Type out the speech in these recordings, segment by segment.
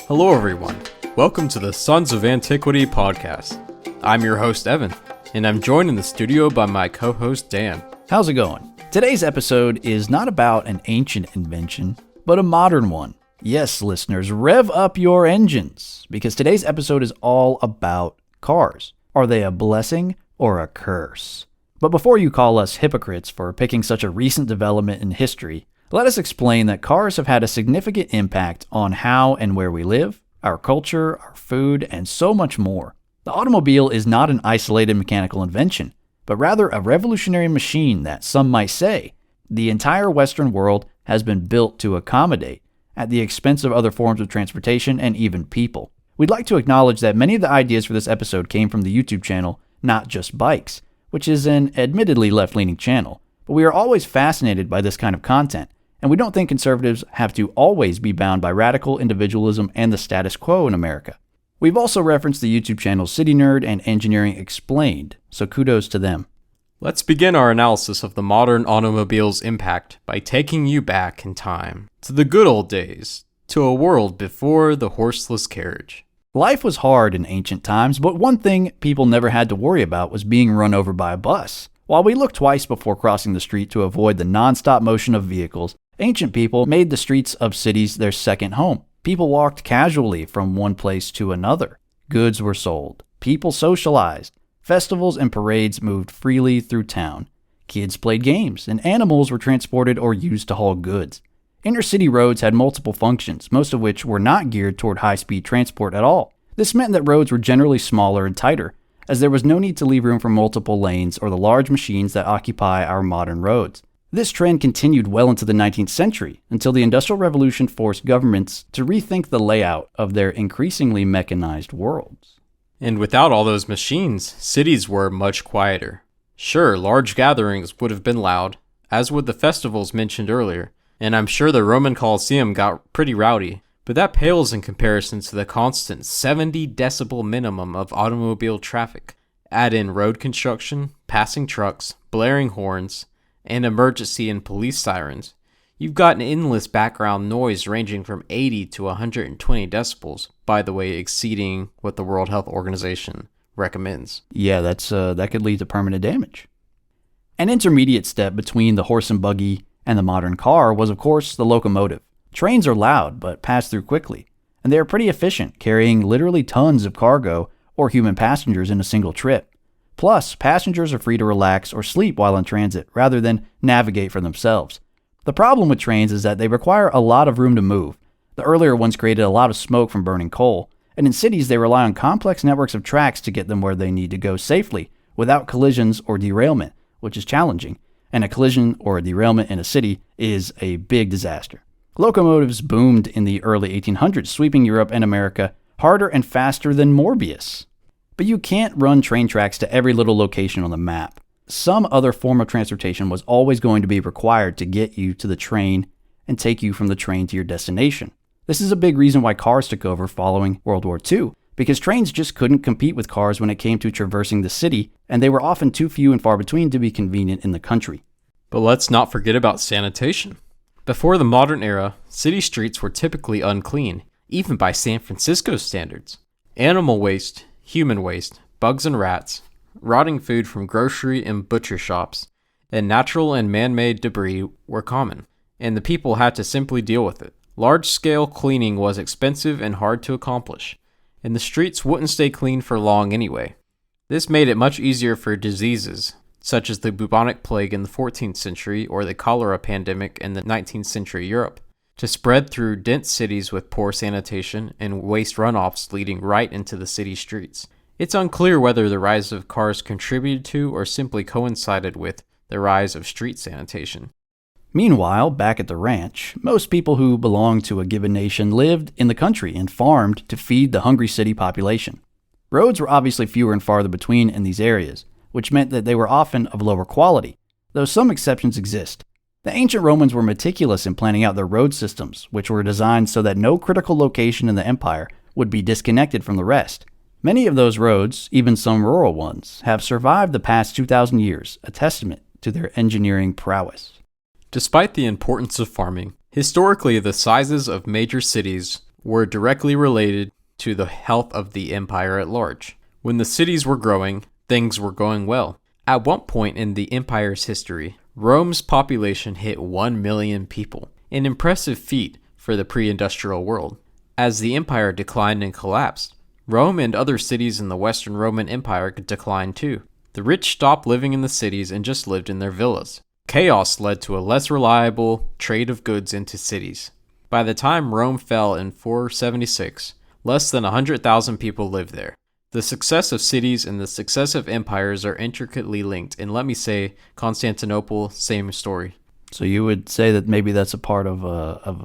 Hello everyone, welcome to the Sons of Antiquity podcast. I'm your host Evan, and I'm joined in the studio by my co-host Dan. How's it going? Today's episode is not about an ancient invention, but a modern one. Yes, listeners, rev up your engines, because today's episode is all about cars. Are they a blessing or a curse? But before you call us hypocrites for picking such a recent development in history, let us explain that cars have had a significant impact on how and where we live, our culture, our food, and so much more. The automobile is not an isolated mechanical invention, but rather a revolutionary machine that, some might say, the entire Western world has been built to accommodate, at the expense of other forms of transportation and even people. We'd like to acknowledge that many of the ideas for this episode came from the YouTube channel Not Just Bikes, which is an admittedly left-leaning channel, but we are always fascinated by this kind of content, and we don't think conservatives have to always be bound by radical individualism and the status quo in America. We've also referenced the YouTube channels City Nerd and Engineering Explained, so kudos to them. Let's begin our analysis of the modern automobile's impact by taking you back in time to the good old days, to a world before the horseless carriage. Life was hard in ancient times, but one thing people never had to worry about was being run over by a bus. While we looked twice before crossing the street to avoid the non-stop motion of vehicles, ancient people made the streets of cities their second home. People walked casually from one place to another. Goods were sold. People socialized. Festivals and parades moved freely through town. Kids played games, and animals were transported or used to haul goods. Inner-city roads had multiple functions, most of which were not geared toward high-speed transport at all. This meant that roads were generally smaller and tighter, as there was no need to leave room for multiple lanes or the large machines that occupy our modern roads. This trend continued well into the 19th century, until the Industrial Revolution forced governments to rethink the layout of their increasingly mechanized worlds. And without all those machines, cities were much quieter. Sure, large gatherings would have been loud, as would the festivals mentioned earlier, and I'm sure the Roman Colosseum got pretty rowdy, but that pales in comparison to the constant 70 decibel minimum of automobile traffic. Add in road construction, passing trucks, blaring horns, and emergency and police sirens. You've got an endless background noise ranging from 80 to 120 decibels, by the way, exceeding what the World Health Organization recommends. Yeah, that could lead to permanent damage. An intermediate step between the horse and buggy and the modern car was, of course, the locomotive. Trains are loud, but pass through quickly, and they are pretty efficient, carrying literally tons of cargo or human passengers in a single trip. Plus, passengers are free to relax or sleep while in transit, rather than navigate for themselves. The problem with trains is that they require a lot of room to move. The earlier ones created a lot of smoke from burning coal, and in cities they rely on complex networks of tracks to get them where they need to go safely, without collisions or derailment, which is challenging, and a collision or a derailment in a city is a big disaster. Locomotives boomed in the early 1800s, sweeping Europe and America harder and faster than Morbius. But you can't run train tracks to every little location on the map. Some other form of transportation was always going to be required to get you to the train and take you from the train to your destination. This is a big reason why cars took over following World War II, because trains just couldn't compete with cars when it came to traversing the city, and they were often too few and far between to be convenient in the country. But let's not forget about sanitation. Before the modern era, city streets were typically unclean, even by San Francisco standards. Animal waste, human waste, bugs and rats, rotting food from grocery and butcher shops, and natural and man-made debris were common, and the people had to simply deal with it. Large-scale cleaning was expensive and hard to accomplish, and the streets wouldn't stay clean for long anyway. This made it much easier for diseases, such as the bubonic plague in the 14th century or the cholera pandemic in the 19th century Europe, to spread through dense cities with poor sanitation and waste runoffs leading right into the city streets. It's unclear whether the rise of cars contributed to or simply coincided with the rise of street sanitation. Meanwhile, back at the ranch, most people who belonged to a given nation lived in the country and farmed to feed the hungry city population. Roads were obviously fewer and farther between in these areas, which meant that they were often of lower quality, though some exceptions exist. The ancient Romans were meticulous in planning out their road systems, which were designed so that no critical location in the empire would be disconnected from the rest. Many of those roads, even some rural ones, have survived the past 2,000 years, a testament to their engineering prowess. Despite the importance of farming, historically the sizes of major cities were directly related to the health of the empire at large. When the cities were growing, things were going well. At one point in the empire's history, Rome's population hit 1 million people, an impressive feat for the pre-industrial world. As the empire declined and collapsed, Rome and other cities in the Western Roman Empire declined too. The rich stopped living in the cities and just lived in their villas. Chaos led to a less reliable trade of goods into cities. By the time Rome fell in 476, less than 100,000 people lived there. The success of cities and the success of empires are intricately linked, and let me say, Constantinople, same story. So you would say that maybe that's a part of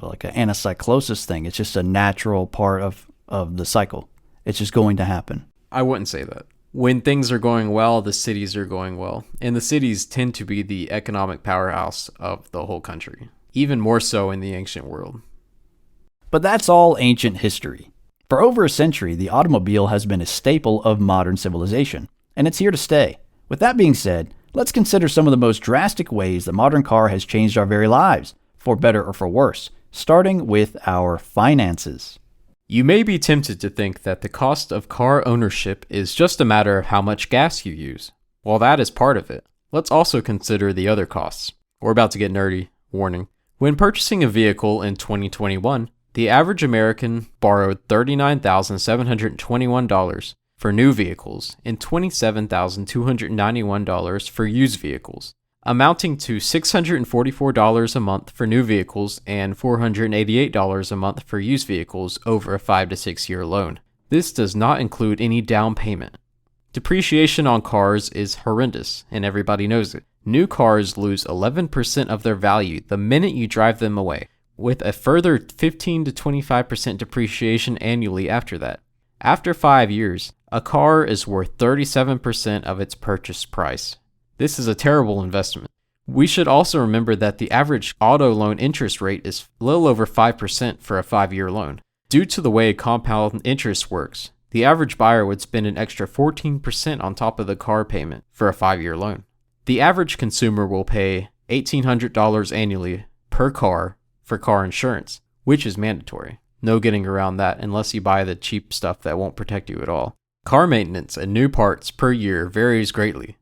like an anacyclosis thing. It's just a natural part of the cycle. It's just going to happen. I wouldn't say that. When things are going well, the cities are going well. And the cities tend to be the economic powerhouse of the whole country, even more so in the ancient world. But that's all ancient history. For over a century, the automobile has been a staple of modern civilization, and it's here to stay. With that being said, let's consider some of the most drastic ways the modern car has changed our very lives, for better or for worse, starting with our finances. You may be tempted to think that the cost of car ownership is just a matter of how much gas you use. While that is part of it, let's also consider the other costs. We're about to get nerdy, warning. When purchasing a vehicle in 2021, the average American borrowed $39,721 for new vehicles and $27,291 for used vehicles, amounting to $644 a month for new vehicles and $488 a month for used vehicles over a 5 to 6 year loan. This does not include any down payment. Depreciation on cars is horrendous, and everybody knows it. New cars lose 11% of their value the minute you drive them away, with a further 15 to 25% depreciation annually after that. After 5 years, a car is worth 37% of its purchase price. This is a terrible investment. We should also remember that the average auto loan interest rate is a little over 5% for a 5-year loan. Due to the way compound interest works, the average buyer would spend an extra 14% on top of the car payment for a 5-year loan. The average consumer will pay $1,800 annually per car for car insurance, which is mandatory. No getting around that unless you buy the cheap stuff that won't protect you at all. Car maintenance and new parts per year varies greatly,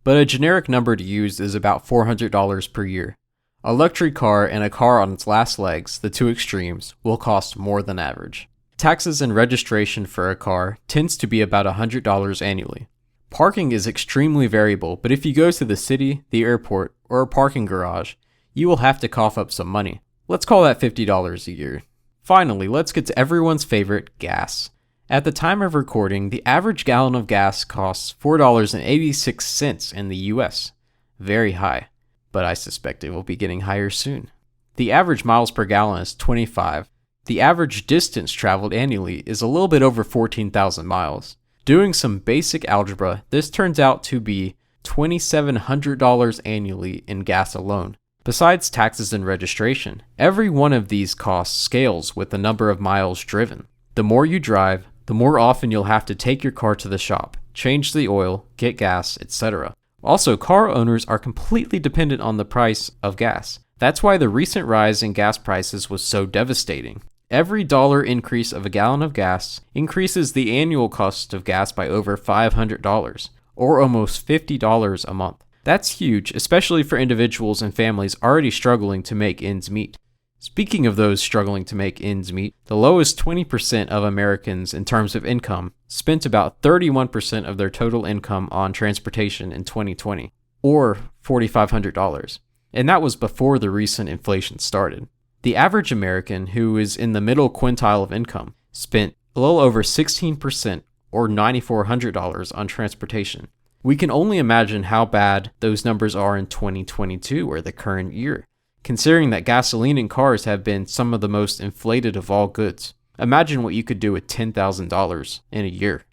but a generic number to use is about $400 per year. A luxury car and a car on its last legs, the two extremes, will cost more than average. Taxes and registration for a car tends to be about $100 annually. Parking is extremely variable, but if you go to the city, the airport, or a parking garage, you will have to cough up some money. Let's call that $50 a year. Finally, let's get to everyone's favorite, gas. At the time of recording, the average gallon of gas costs $4.86 in the US. Very high, but I suspect it will be getting higher soon. The average miles per gallon is 25. The average distance traveled annually is a little bit over 14,000 miles. Doing some basic algebra, this turns out to be $2,700 annually in gas alone. Besides taxes and registration, every one of these costs scales with the number of miles driven. The more you drive, the more often you'll have to take your car to the shop, change the oil, get gas, etc. Also, car owners are completely dependent on the price of gas. That's why the recent rise in gas prices was so devastating. Every dollar increase of a gallon of gas increases the annual cost of gas by over $500, or almost $50 a month. That's huge, especially for individuals and families already struggling to make ends meet. Speaking of those struggling to make ends meet, the lowest 20% of Americans in terms of income spent about 31% of their total income on transportation in 2020, or $4,500. And that was before the recent inflation started. The average American, who is in the middle quintile of income, spent a little over 16%, or $9,400 on transportation. We can only imagine how bad those numbers are in 2022, or the current year, considering that gasoline in cars have been some of the most inflated of all goods. Imagine what you could do with $10,000 in a year.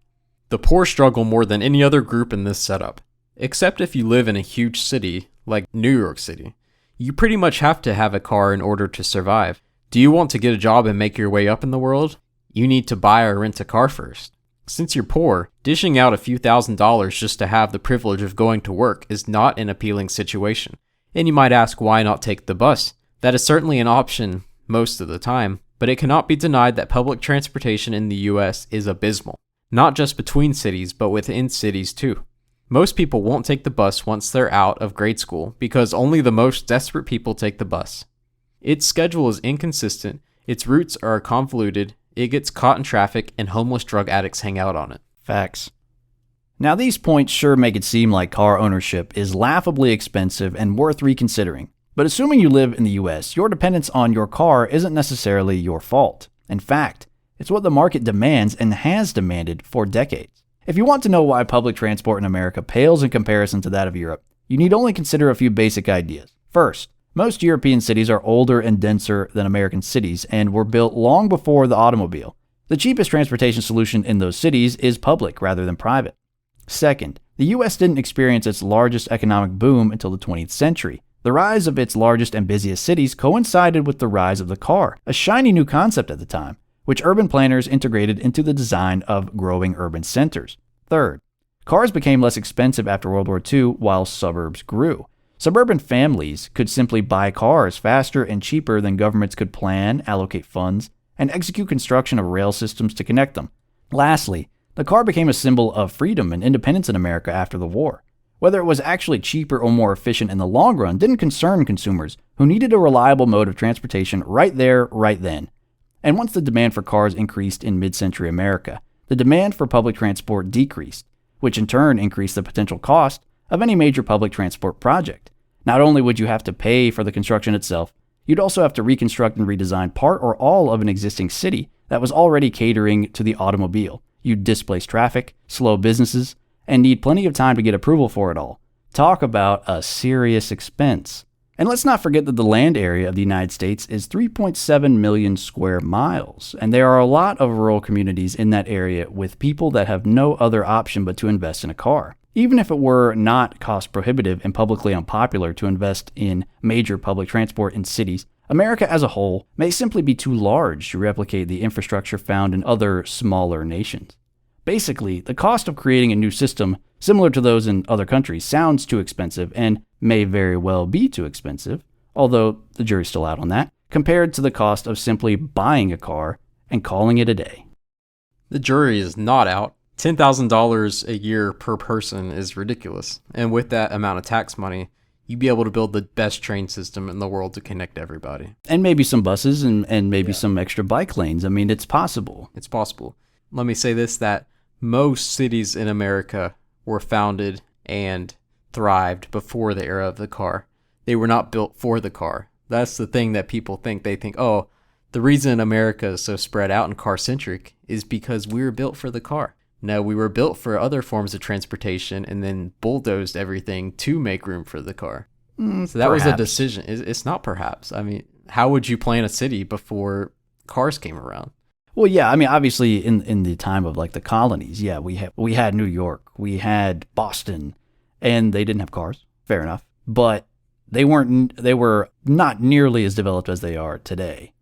The poor struggle more than any other group in this setup, except if you live in a huge city like New York City. You pretty much have to have a car in order to survive. Do you want to get a job and make your way up in the world? You need to buy or rent a car first. Since you're poor, dishing out a few $1,000s just to have the privilege of going to work is not an appealing situation. And you might ask, why not take the bus? That is certainly an option most of the time, But it cannot be denied that public transportation in the US is abysmal, not just between cities, but within cities too. Most people won't take the bus once they're out of grade school because only the most desperate people take the bus. Its schedule is inconsistent, its routes are convoluted, it gets caught in traffic, and homeless drug addicts hang out on it. Facts. Now, these points sure make it seem like car ownership is laughably expensive and worth reconsidering. But assuming you live in the US, your dependence on your car isn't necessarily your fault. In fact, it's what the market demands and has demanded for decades. If you want to know why public transport in America pales in comparison to that of Europe, you need only consider a few basic ideas. First, most European cities are older and denser than American cities and were built long before the automobile. The cheapest transportation solution in those cities is public rather than private. Second, the US didn't experience its largest economic boom until the 20th century. The rise of its largest and busiest cities coincided with the rise of the car, a shiny new concept at the time, which urban planners integrated into the design of growing urban centers. Third, cars became less expensive after World War II while suburbs grew. Suburban families could simply buy cars faster and cheaper than governments could plan, allocate funds, and execute construction of rail systems to connect them. Lastly, the car became a symbol of freedom and independence in America after the war. Whether it was actually cheaper or more efficient in the long run didn't concern consumers, who needed a reliable mode of transportation right there, right then. And once the demand for cars increased in mid-century America, the demand for public transport decreased, which in turn increased the potential cost of any major public transport project. Not only would you have to pay for the construction itself, you'd also have to reconstruct and redesign part or all of an existing city that was already catering to the automobile. You'd displace traffic, slow businesses, and need plenty of time to get approval for it all. Talk about a serious expense. And let's not forget that the land area of the United States is 3.7 million square miles, and there are a lot of rural communities in that area with people that have no other option but to invest in a car. Even if it were not cost prohibitive and publicly unpopular to invest in major public transport in cities, America as a whole may simply be too large to replicate the infrastructure found in other smaller nations. Basically, the cost of creating a new system similar to those in other countries sounds too expensive and may very well be too expensive, although the jury's still out on that, compared to the cost of simply buying a car and calling it a day. The jury is not out. $10,000 a year per person is ridiculous. And with that amount of tax money, you'd be able to build the best train system in the world to connect everybody. And maybe some buses and maybe some extra bike lanes. I mean, it's possible. It's possible. Let me say this, that most cities in America were founded and thrived before the era of the car. They were not built for the car. That's the thing that people think. They think, oh, the reason America is so spread out and car-centric is because we were built for the car. No, we were built for other forms of transportation and then bulldozed everything to make room for the car. So that was a decision. It's not perhaps. I mean, how would you plan a city before cars came around? Well, yeah, I mean, obviously in the time of like the colonies, yeah, we had New York, we had Boston, and they didn't have cars. Fair enough. But they were not nearly as developed as they are today.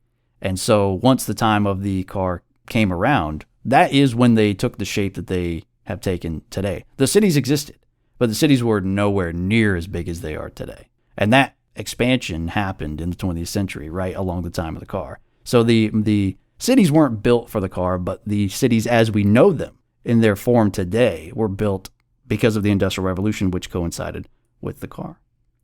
And so once the time of the car came around, that is when they took the shape that they have taken today. The cities existed, but the cities were nowhere near as big as they are today. And that expansion happened in the 20th century, right along the time of the car. So the cities weren't built for the car, but the cities as we know them in their form today were built because of the Industrial Revolution, which coincided with the car.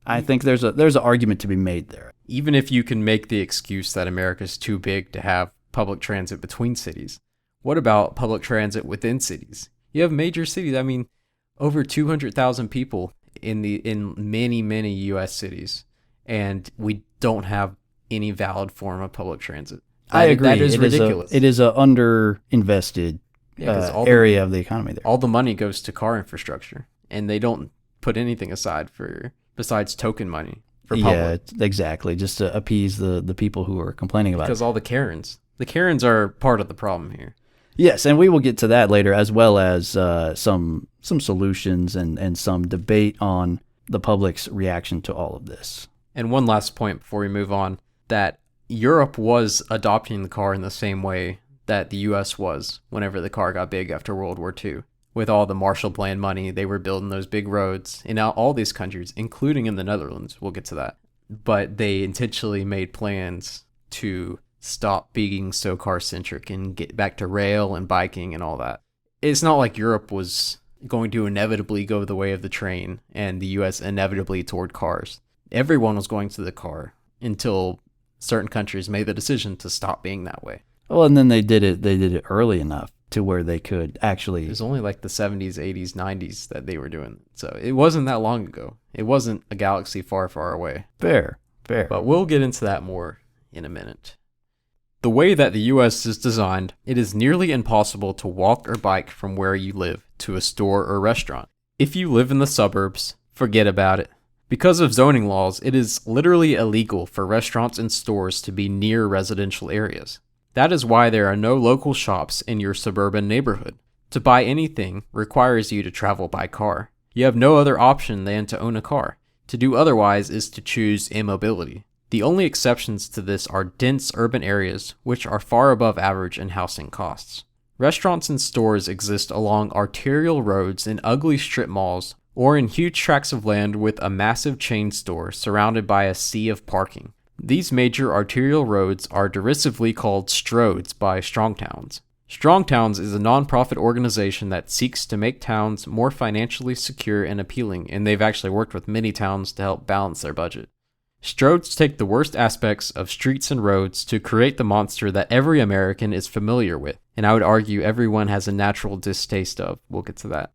I think there's an argument to be made there. Even if you can make the excuse that America's too big to have public transit between cities, what about public transit within cities? You have major cities. I mean, over 200,000 people in many U.S. cities, and we don't have any valid form of public transit. I agree. That is ridiculous. It is a underinvested area of the economy there. All the money goes to car infrastructure, and they don't put anything aside besides token money for public. Yeah, exactly. Just to appease the people who are complaining about it. Because all the Karens. The Karens are part of the problem here. Yes, and we will get to that later, as well as some solutions and some debate on the public's reaction to all of this. And one last point before we move on, that Europe was adopting the car in the same way that the U.S. was whenever the car got big after World War II. With all the Marshall Plan money, they were building those big roads in all these countries, including in the Netherlands. We'll get to that. But they intentionally made plans to stop being so car-centric and get back to rail and biking and all that. It's not like Europe was going to inevitably go the way of the train and the US inevitably toward cars. Everyone was going to the car until certain countries made the decision to stop being that way. Well, and then they did it early enough to where they could actually... It was only like the 70s, 80s, 90s that they were doing it. So it wasn't that long ago. It wasn't a galaxy far, far away. Fair. But we'll get into that more in a minute. The way that the US is designed, it is nearly impossible to walk or bike from where you live to a store or restaurant. If you live in the suburbs, forget about it. Because of zoning laws, it is literally illegal for restaurants and stores to be near residential areas. That is why there are no local shops in your suburban neighborhood. To buy anything requires you to travel by car. You have no other option than to own a car. To do otherwise is to choose immobility. The only exceptions to this are dense urban areas, which are far above average in housing costs. Restaurants and stores exist along arterial roads in ugly strip malls or in huge tracts of land with a massive chain store surrounded by a sea of parking. These major arterial roads are derisively called stroads by Strong Towns. Strong Towns is a non-profit organization that seeks to make towns more financially secure and appealing, and they've actually worked with many towns to help balance their budget. Stroads take the worst aspects of streets and roads to create the monster that every American is familiar with, and I would argue everyone has a natural distaste of. We'll get to that.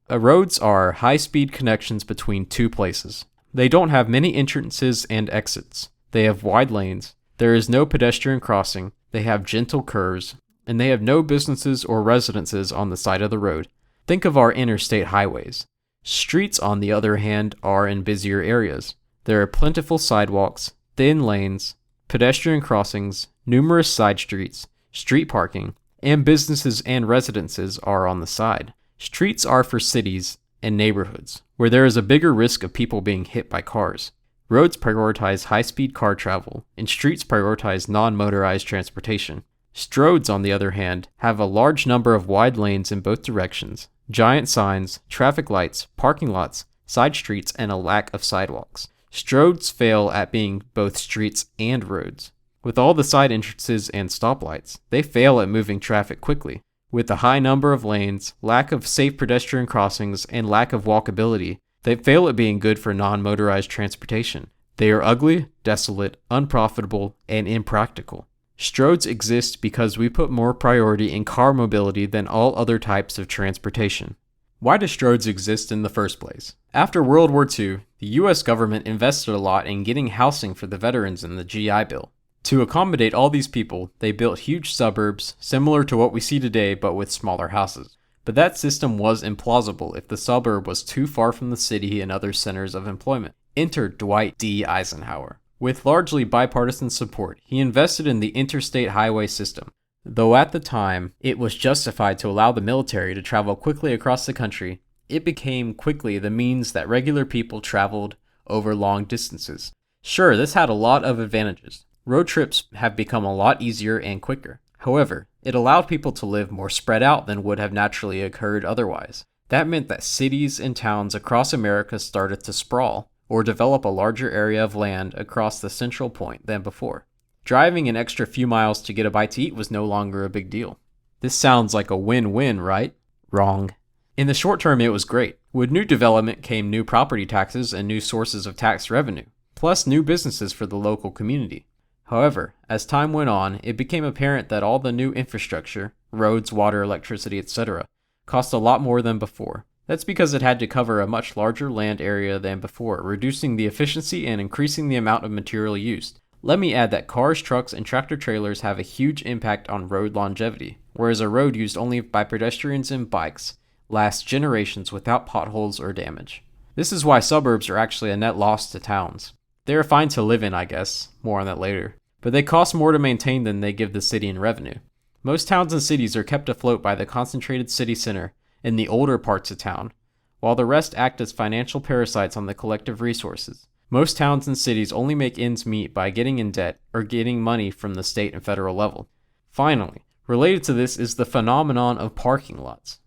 Roads are high-speed connections between two places. They don't have many entrances and exits. They have wide lanes. There is no pedestrian crossing. They have gentle curves, and they have no businesses or residences on the side of the road. Think of our interstate highways. Streets, on the other hand, are in busier areas. There are plentiful sidewalks, thin lanes, pedestrian crossings, numerous side streets, street parking, and businesses and residences are on the side. Streets are for cities and neighborhoods, where there is a bigger risk of people being hit by cars. Roads prioritize high-speed car travel, and streets prioritize non-motorized transportation. Stroads, on the other hand, have a large number of wide lanes in both directions, giant signs, traffic lights, parking lots, side streets, and a lack of sidewalks. Stroads fail at being both streets and roads. With all the side entrances and stoplights, they fail at moving traffic quickly. With a high number of lanes, lack of safe pedestrian crossings, and lack of walkability, they fail at being good for non-motorized transportation. They are ugly, desolate, unprofitable, and impractical. Stroads exist because we put more priority in car mobility than all other types of transportation. Why do stroads exist in the first place? After World War II, the US government invested a lot in getting housing for the veterans in the GI Bill. To accommodate all these people, they built huge suburbs, similar to what we see today but with smaller houses. But that system was implausible if the suburb was too far from the city and other centers of employment. Enter Dwight D. Eisenhower. With largely bipartisan support, he invested in the interstate highway system. Though at the time, it was justified to allow the military to travel quickly across the country, it became quickly the means that regular people traveled over long distances. Sure, this had a lot of advantages. Road trips have become a lot easier and quicker. However, it allowed people to live more spread out than would have naturally occurred otherwise. That meant that cities and towns across America started to sprawl, or develop a larger area of land across the central point than before. Driving an extra few miles to get a bite to eat was no longer a big deal. This sounds like a win-win, right? Wrong. In the short term, it was great. With new development came new property taxes and new sources of tax revenue, plus new businesses for the local community. However, as time went on, it became apparent that all the new infrastructure, roads, water, electricity, etc., cost a lot more than before. That's because it had to cover a much larger land area than before, reducing the efficiency and increasing the amount of material used. Let me add that cars, trucks, and tractor-trailers have a huge impact on road longevity, whereas a road used only by pedestrians and bikes lasts generations without potholes or damage. This is why suburbs are actually a net loss to towns. They are fine to live in, I guess, more on that later, but they cost more to maintain than they give the city in revenue. Most towns and cities are kept afloat by the concentrated city center in the older parts of town, while the rest act as financial parasites on the collective resources. Most towns and cities only make ends meet by getting in debt or getting money from the state and federal level. Finally, related to this is the phenomenon of parking lots.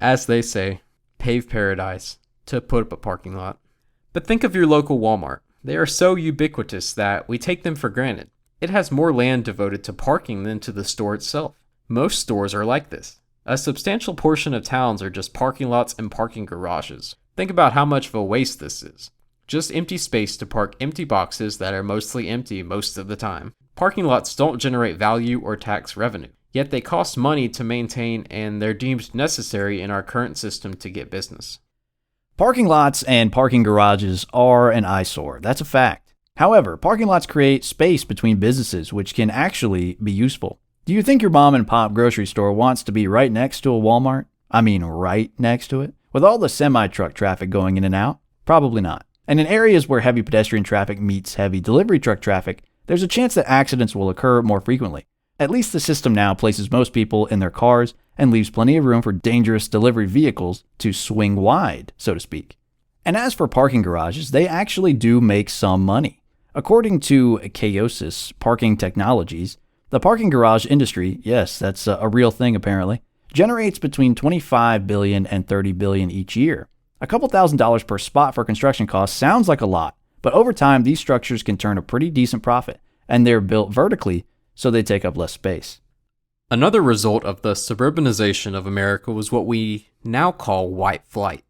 As they say, pave paradise to put up a parking lot. But think of your local Walmart. They are so ubiquitous that we take them for granted. It has more land devoted to parking than to the store itself. Most stores are like this. A substantial portion of towns are just parking lots and parking garages. Think about how much of a waste this is. Just empty space to park empty boxes that are mostly empty most of the time. Parking lots don't generate value or tax revenue, yet they cost money to maintain and they're deemed necessary in our current system to get business. Parking lots and parking garages are an eyesore, that's a fact. However, parking lots create space between businesses, which can actually be useful. Do you think your mom and pop grocery store wants to be right next to a Walmart? I mean, right next to it? With all the semi-truck traffic going in and out? Probably not. And in areas where heavy pedestrian traffic meets heavy delivery truck traffic, there's a chance that accidents will occur more frequently. At least the system now places most people in their cars and leaves plenty of room for dangerous delivery vehicles to swing wide, so to speak. And as for parking garages, they actually do make some money. According to Chaosis Parking Technologies, the parking garage industry, yes, that's a real thing apparently, generates between $25 billion and $30 billion each year. A couple $1,000s per spot for construction costs sounds like a lot, but over time these structures can turn a pretty decent profit, and they're built vertically, so they take up less space. Another result of the suburbanization of America was what we now call white flight.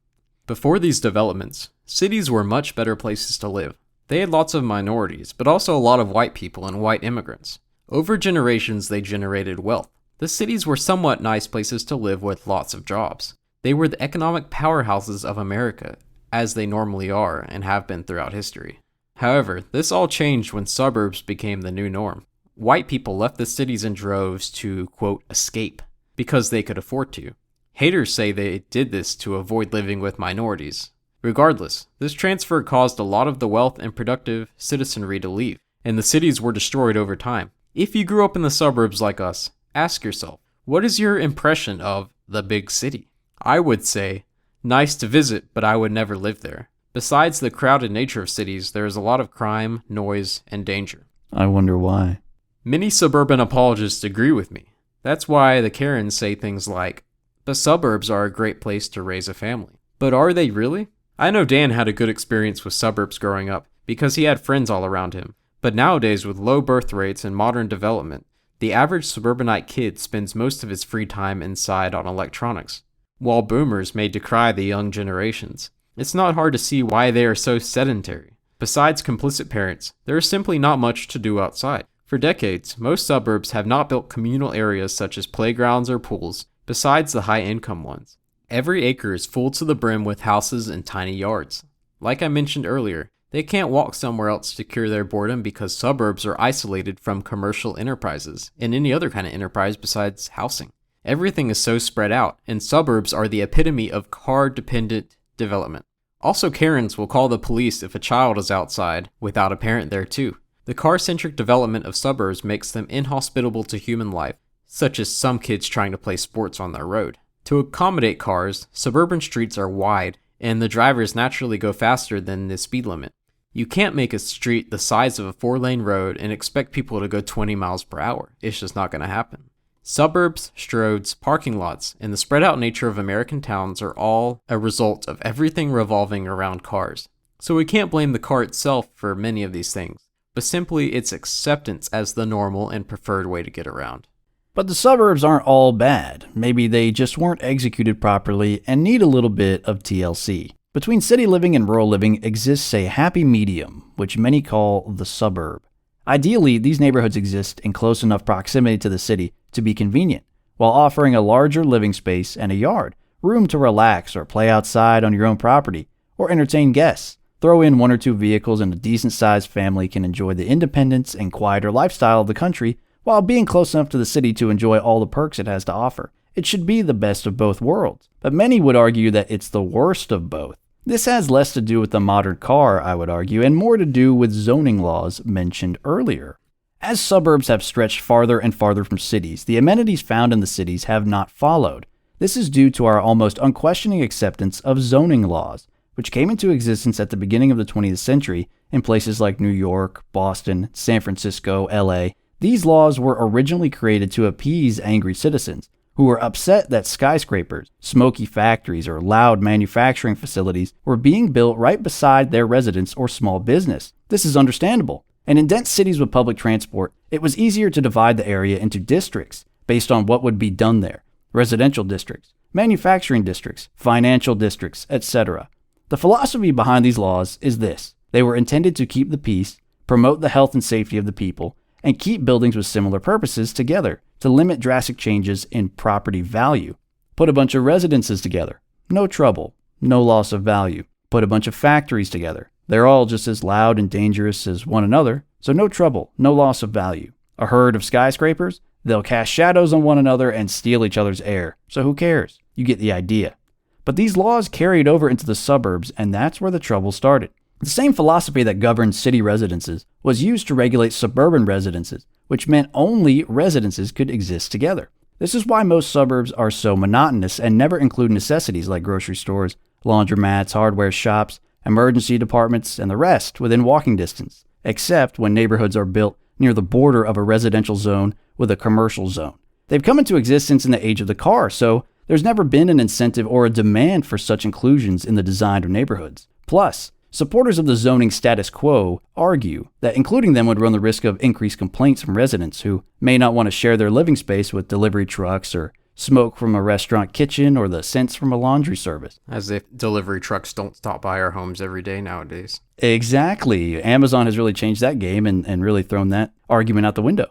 Before these developments, cities were much better places to live. They had lots of minorities, but also a lot of white people and white immigrants. Over generations, they generated wealth. The cities were somewhat nice places to live with lots of jobs. They were the economic powerhouses of America, as they normally are and have been throughout history. However, this all changed when suburbs became the new norm. White people left the cities in droves to, quote, escape, because they could afford to. Haters say they did this to avoid living with minorities. Regardless, this transfer caused a lot of the wealth and productive citizenry to leave, and the cities were destroyed over time. If you grew up in the suburbs like us, ask yourself, what is your impression of the big city? I would say, nice to visit, but I would never live there. Besides the crowded nature of cities, there is a lot of crime, noise, and danger. I wonder why. Many suburban apologists agree with me. That's why the Karens say things like, the suburbs are a great place to raise a family. But are they really? I know Dan had a good experience with suburbs growing up because he had friends all around him. But nowadays, with low birth rates and modern development, the average suburbanite kid spends most of his free time inside on electronics. While boomers may decry the young generations, it's not hard to see why they are so sedentary. Besides complicit parents, there is simply not much to do outside. For decades, most suburbs have not built communal areas such as playgrounds or pools, besides the high-income ones. Every acre is full to the brim with houses and tiny yards. Like I mentioned earlier, they can't walk somewhere else to cure their boredom because suburbs are isolated from commercial enterprises and any other kind of enterprise besides housing. Everything is so spread out, and suburbs are the epitome of car-dependent development. Also, Karens will call the police if a child is outside without a parent there too. The car-centric development of suburbs makes them inhospitable to human life, such as some kids trying to play sports on their road. To accommodate cars, suburban streets are wide, and the drivers naturally go faster than the speed limit. You can't make a street the size of a 4-lane road and expect people to go 20 miles per hour. It's just not going to happen. Suburbs, stroads, parking lots, and the spread out nature of American towns are all a result of everything revolving around cars. So we can't blame the car itself for many of these things, but simply its acceptance as the normal and preferred way to get around. But the suburbs aren't all bad. Maybe they just weren't executed properly and need a little bit of TLC. Between city living and rural living exists a happy medium, which many call the suburb. Ideally, these neighborhoods exist in close enough proximity to the city to be convenient, while offering a larger living space and a yard, room to relax or play outside on your own property, or entertain guests. Throw in 1 or 2 vehicles and a decent-sized family can enjoy the independence and quieter lifestyle of the country while being close enough to the city to enjoy all the perks it has to offer. It should be the best of both worlds, but many would argue that it's the worst of both. This has less to do with the modern car, I would argue, and more to do with zoning laws mentioned earlier. As suburbs have stretched farther and farther from cities, the amenities found in the cities have not followed. This is due to our almost unquestioning acceptance of zoning laws, which came into existence at the beginning of the 20th century in places like New York, Boston, San Francisco, LA. These laws were originally created to appease angry citizens who were upset that skyscrapers, smoky factories, or loud manufacturing facilities were being built right beside their residence or small business. This is understandable. And in dense cities with public transport, It was easier to divide the area into districts based on what would be done there: residential districts, manufacturing districts, financial districts, etc. The philosophy behind these laws is this: they were intended to keep the peace, promote the health and safety of the people, and keep buildings with similar purposes together to limit drastic changes in property value. Put a bunch of residences together, no trouble, no loss of value. Put a bunch of factories together. They're all just as loud and dangerous as one another, so no trouble, no loss of value. A herd of skyscrapers? They'll cast shadows on one another and steal each other's air, so who cares? You get the idea. But these laws carried over into the suburbs, and that's where the trouble started. The same philosophy that governed city residences was used to regulate suburban residences, which meant only residences could exist together. This is why most suburbs are so monotonous and never include necessities like grocery stores, laundromats, hardware shops, emergency departments, and the rest within walking distance, except when neighborhoods are built near the border of a residential zone with a commercial zone. They've come into existence in the age of the car, so there's never been an incentive or a demand for such inclusions in the design of neighborhoods. Plus, supporters of the zoning status quo argue that including them would run the risk of increased complaints from residents who may not want to share their living space with delivery trucks or smoke from a restaurant kitchen or the scents from a laundry service. As if delivery trucks don't stop by our homes every day nowadays. Exactly. Amazon has really changed that game and really thrown that argument out the window.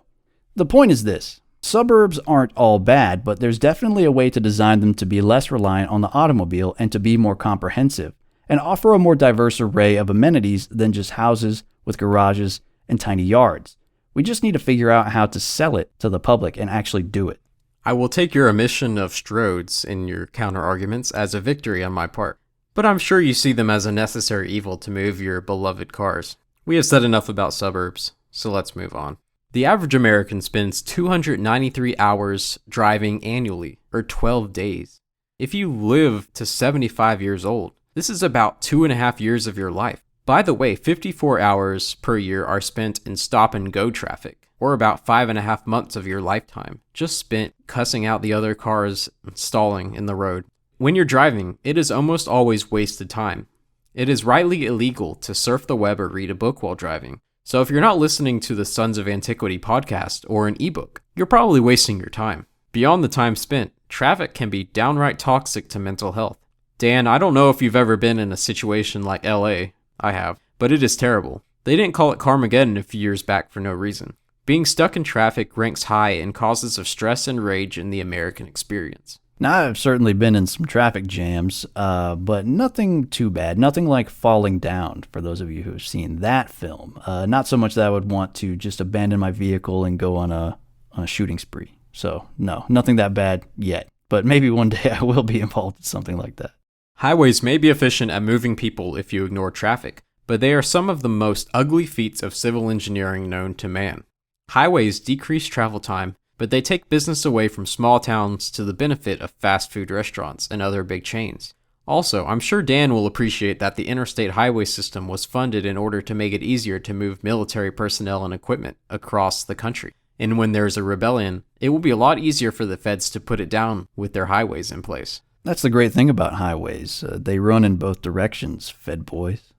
The point is this: suburbs aren't all bad, but there's definitely a way to design them to be less reliant on the automobile and to be more comprehensive and offer a more diverse array of amenities than just houses with garages and tiny yards. We just need to figure out how to sell it to the public and actually do it. I will take your omission of Strodes in your counter-arguments as a victory on my part, but I'm sure you see them as a necessary evil to move your beloved cars. We have said enough about suburbs, so let's move on. The average American spends 293 hours driving annually, or 12 days. If you live to 75 years old, this is about 2.5 years of your life. By the way, 54 hours per year are spent in stop-and-go traffic, or about 5.5 months of your lifetime, just spent cussing out the other cars and stalling in the road. When you're driving, it is almost always wasted time. It is rightly illegal to surf the web or read a book while driving. So if you're not listening to the Sons of Antiquity podcast or an ebook, you're probably wasting your time. Beyond the time spent, traffic can be downright toxic to mental health. Dan, I don't know if you've ever been in a situation like LA. I have, but it is terrible. They didn't call it Carmageddon a few years back for no reason. Being stuck in traffic ranks high in causes of stress and rage in the American experience. Now, I've certainly been in some traffic jams, but nothing too bad. Nothing like Falling Down, for those of you who have seen that film. Not so much that I would want to just abandon my vehicle and go on a shooting spree. So, no, nothing that bad yet. But maybe one day I will be involved in something like that. Highways may be efficient at moving people if you ignore traffic, but they are some of the most ugly feats of civil engineering known to man. Highways decrease travel time, but they take business away from small towns to the benefit of fast food restaurants and other big chains. Also, I'm sure Dan will appreciate that the interstate highway system was funded in order to make it easier to move military personnel and equipment across the country. And when there's a rebellion, it will be a lot easier for the feds to put it down with their highways in place. That's the great thing about highways. They run in both directions, Fed boys.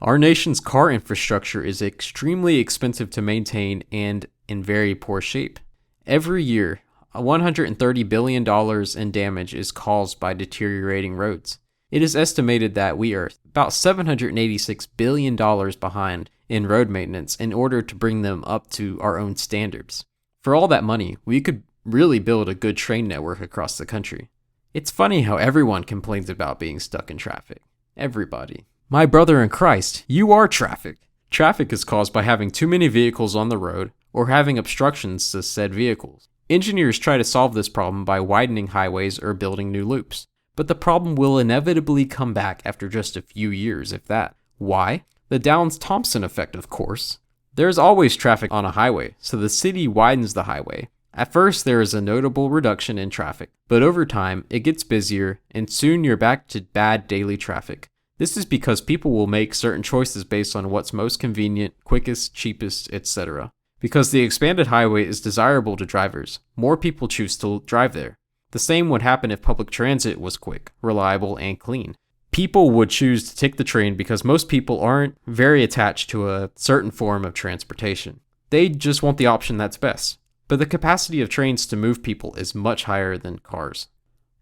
Our nation's car infrastructure is extremely expensive to maintain and in very poor shape. Every year, $130 billion in damage is caused by deteriorating roads. It is estimated that we are about $786 billion behind in road maintenance in order to bring them up to our own standards. For all that money, we could really build a good train network across the country. It's funny how everyone complains about being stuck in traffic. Everybody. My brother in Christ, you are traffic. Traffic is caused by having too many vehicles on the road or having obstructions to said vehicles. Engineers try to solve this problem by widening highways or building new loops. But the problem will inevitably come back after just a few years, if that. Why? The Downs-Thompson effect, of course. There's always traffic on a highway, so the city widens the highway. At first, there is a notable reduction in traffic, but over time, it gets busier, and soon you're back to bad daily traffic. This is because people will make certain choices based on what's most convenient, quickest, cheapest, etc. Because the expanded highway is desirable to drivers, more people choose to drive there. The same would happen if public transit was quick, reliable, and clean. People would choose to take the train because most people aren't very attached to a certain form of transportation. They just want the option that's best. But the capacity of trains to move people is much higher than cars.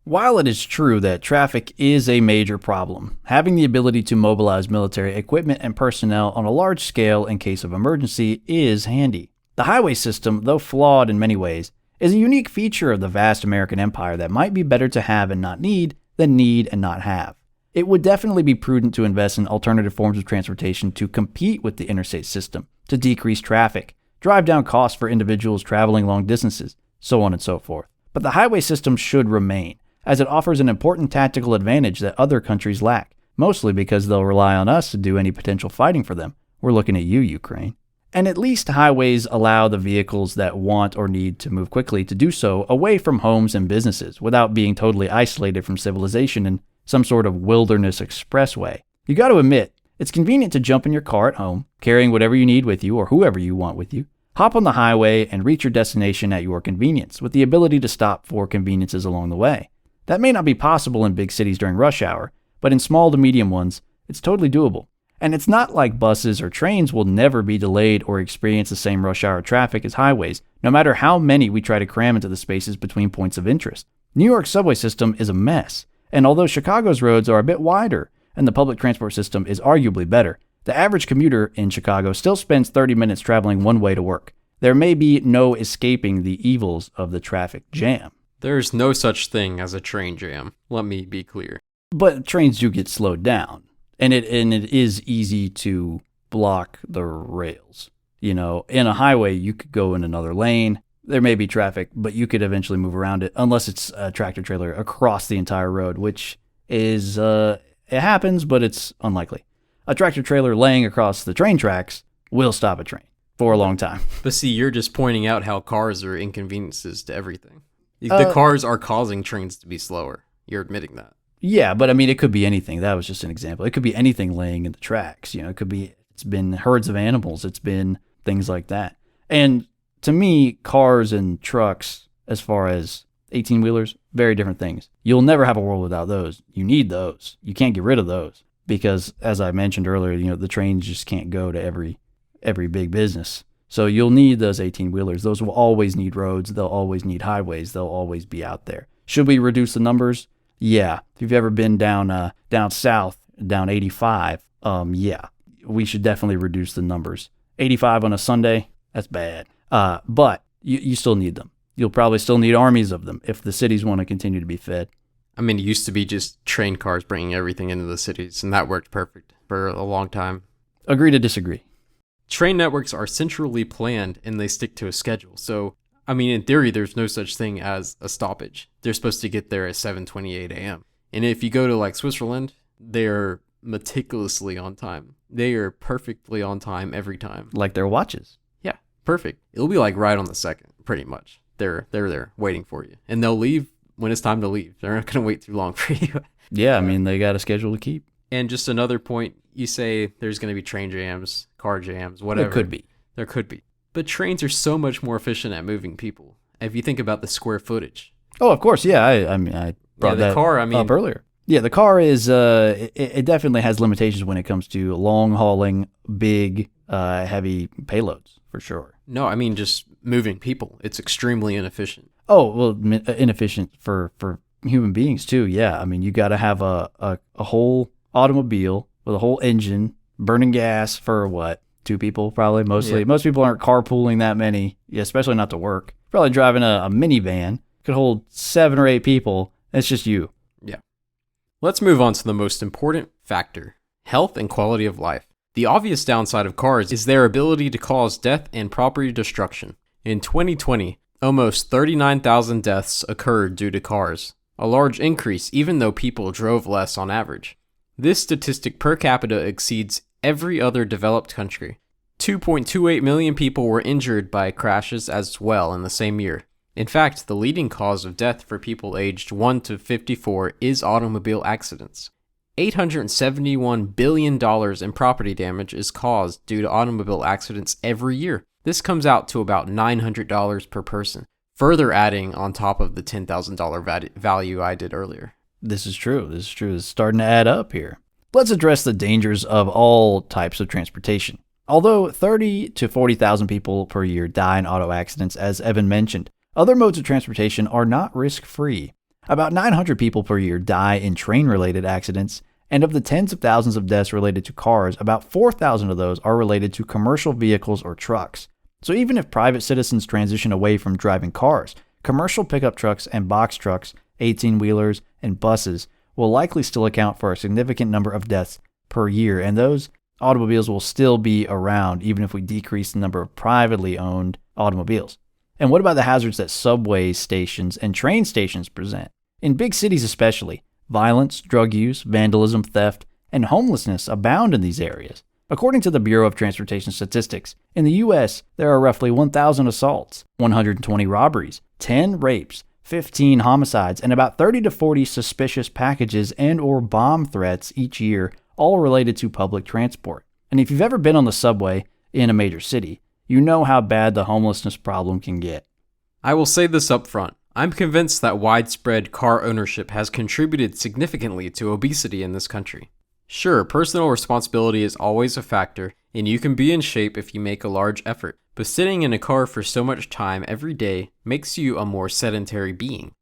While it is true that traffic is a major problem, having the ability to mobilize military equipment and personnel on a large scale in case of emergency is handy. The highway system, though flawed in many ways, is a unique feature of the vast American empire that might be better to have and not need than need and not have. It would definitely be prudent to invest in alternative forms of transportation to compete with the interstate system, to decrease traffic, drive down costs for individuals traveling long distances, so on and so forth. But the highway system should remain, as it offers an important tactical advantage that other countries lack, mostly because they'll rely on us to do any potential fighting for them. We're looking at you, Ukraine. And at least highways allow the vehicles that want or need to move quickly to do so away from homes and businesses without being totally isolated from civilization in some sort of wilderness expressway. You got to admit, it's convenient to jump in your car at home, carrying whatever you need with you or whoever you want with you, hop on the highway and reach your destination at your convenience with the ability to stop for conveniences along the way. That may not be possible in big cities during rush hour, but in small to medium ones, it's totally doable. And it's not like buses or trains will never be delayed or experience the same rush hour traffic as highways, no matter how many we try to cram into the spaces between points of interest. New York's subway system is a mess, and although Chicago's roads are a bit wider and the public transport system is arguably better, the average commuter in Chicago still spends 30 minutes traveling one way to work. There may be no escaping the evils of the traffic jam. There's no such thing as a train jam, let me be clear. But trains do get slowed down. And it is easy to block the rails. You know, in a highway, you could go in another lane. There may be traffic, but you could eventually move around it unless it's a tractor trailer across the entire road, which is, it happens, but it's unlikely. A tractor trailer laying across the train tracks will stop a train for a long time. But see, you're just pointing out how cars are inconveniences to everything. The cars are causing trains to be slower. You're admitting that. Yeah, but I mean, it could be anything. That was just an example. It could be anything laying in the tracks. You know, it could be, it's been herds of animals. It's been things like that. And to me, cars and trucks, as far as 18-wheelers, very different things. You'll never have a world without those. You need those. You can't get rid of those because, as I mentioned earlier, you know, the trains just can't go to every big business. So you'll need those 18-wheelers. Those will always need roads. They'll always need highways. They'll always be out there. Should we reduce the numbers? Yeah. If you've ever been down south, down 85, yeah, we should definitely reduce the numbers. 85 on a Sunday, that's bad. But you still need them. You'll probably still need armies of them if the cities want to continue to be fed. I mean, it used to be just train cars bringing everything into the cities, and that worked perfect for a long time. Agree to disagree. Train networks are centrally planned, and they stick to a schedule. So, I mean, in theory, there's no such thing as a stoppage. They're supposed to get there at 7:28 a.m. And if you go to, like, Switzerland, they're meticulously on time. They are perfectly on time every time. Like their watches. Yeah, perfect. It'll be like right on the second, pretty much. They're there waiting for you. And they'll leave when it's time to leave. They're not going to wait too long for you. Yeah, I mean, they got a schedule to keep. And just another point, you say there's going to be train jams, car jams, whatever. There could be. There could be. But trains are so much more efficient at moving people. If you think about the square footage. Oh, of course. Yeah, I mean, I brought that up earlier. Yeah, the car is, it definitely has limitations when it comes to long hauling, big, heavy payloads, for sure. No, I mean just moving people. It's extremely inefficient. Oh, well, inefficient for human beings too. Yeah, I mean, you got to have a whole automobile with a whole engine, burning gas for what? 2 people probably, mostly. Yeah. Most people aren't carpooling that many, especially not to work. Probably driving a minivan. Could hold 7 or 8 people. It's just you. Yeah. Let's move on to the most important factor, health and quality of life. The obvious downside of cars is their ability to cause death and property destruction. In 2020, almost 39,000 deaths occurred due to cars, a large increase even though people drove less on average. This statistic per capita exceeds every other developed country. 2.28 million people were injured by crashes as well in the same year. In fact, the leading cause of death for people aged 1 to 54 is automobile accidents. $871 billion in property damage is caused due to automobile accidents every year. This comes out to about $900 per person, further adding on top of the $10,000 value I did earlier. This is true. It's starting to add up here. Let's address the dangers of all types of transportation. Although 30 to 40,000 people per year die in auto accidents, as Evan mentioned, other modes of transportation are not risk-free. About 900 people per year die in train-related accidents, and of the tens of thousands of deaths related to cars, about 4,000 of those are related to commercial vehicles or trucks. So even if private citizens transition away from driving cars, commercial pickup trucks and box trucks, 18-wheelers, and buses will likely still account for a significant number of deaths per year, and those automobiles will still be around even if we decrease the number of privately owned automobiles. And what about the hazards that subway stations and train stations present? In big cities especially, violence, drug use, vandalism, theft, and homelessness abound in these areas. According to the Bureau of Transportation Statistics, in the U.S., there are roughly 1,000 assaults, 120 robberies, 10 rapes, 15 homicides, and about 30 to 40 suspicious packages and or bomb threats each year, all related to public transport. And if you've ever been on the subway in a major city, you know how bad the homelessness problem can get. I will say this up front. I'm convinced that widespread car ownership has contributed significantly to obesity in this country. Sure, personal responsibility is always a factor, and you can be in shape if you make a large effort, but sitting in a car for so much time every day makes you a more sedentary being.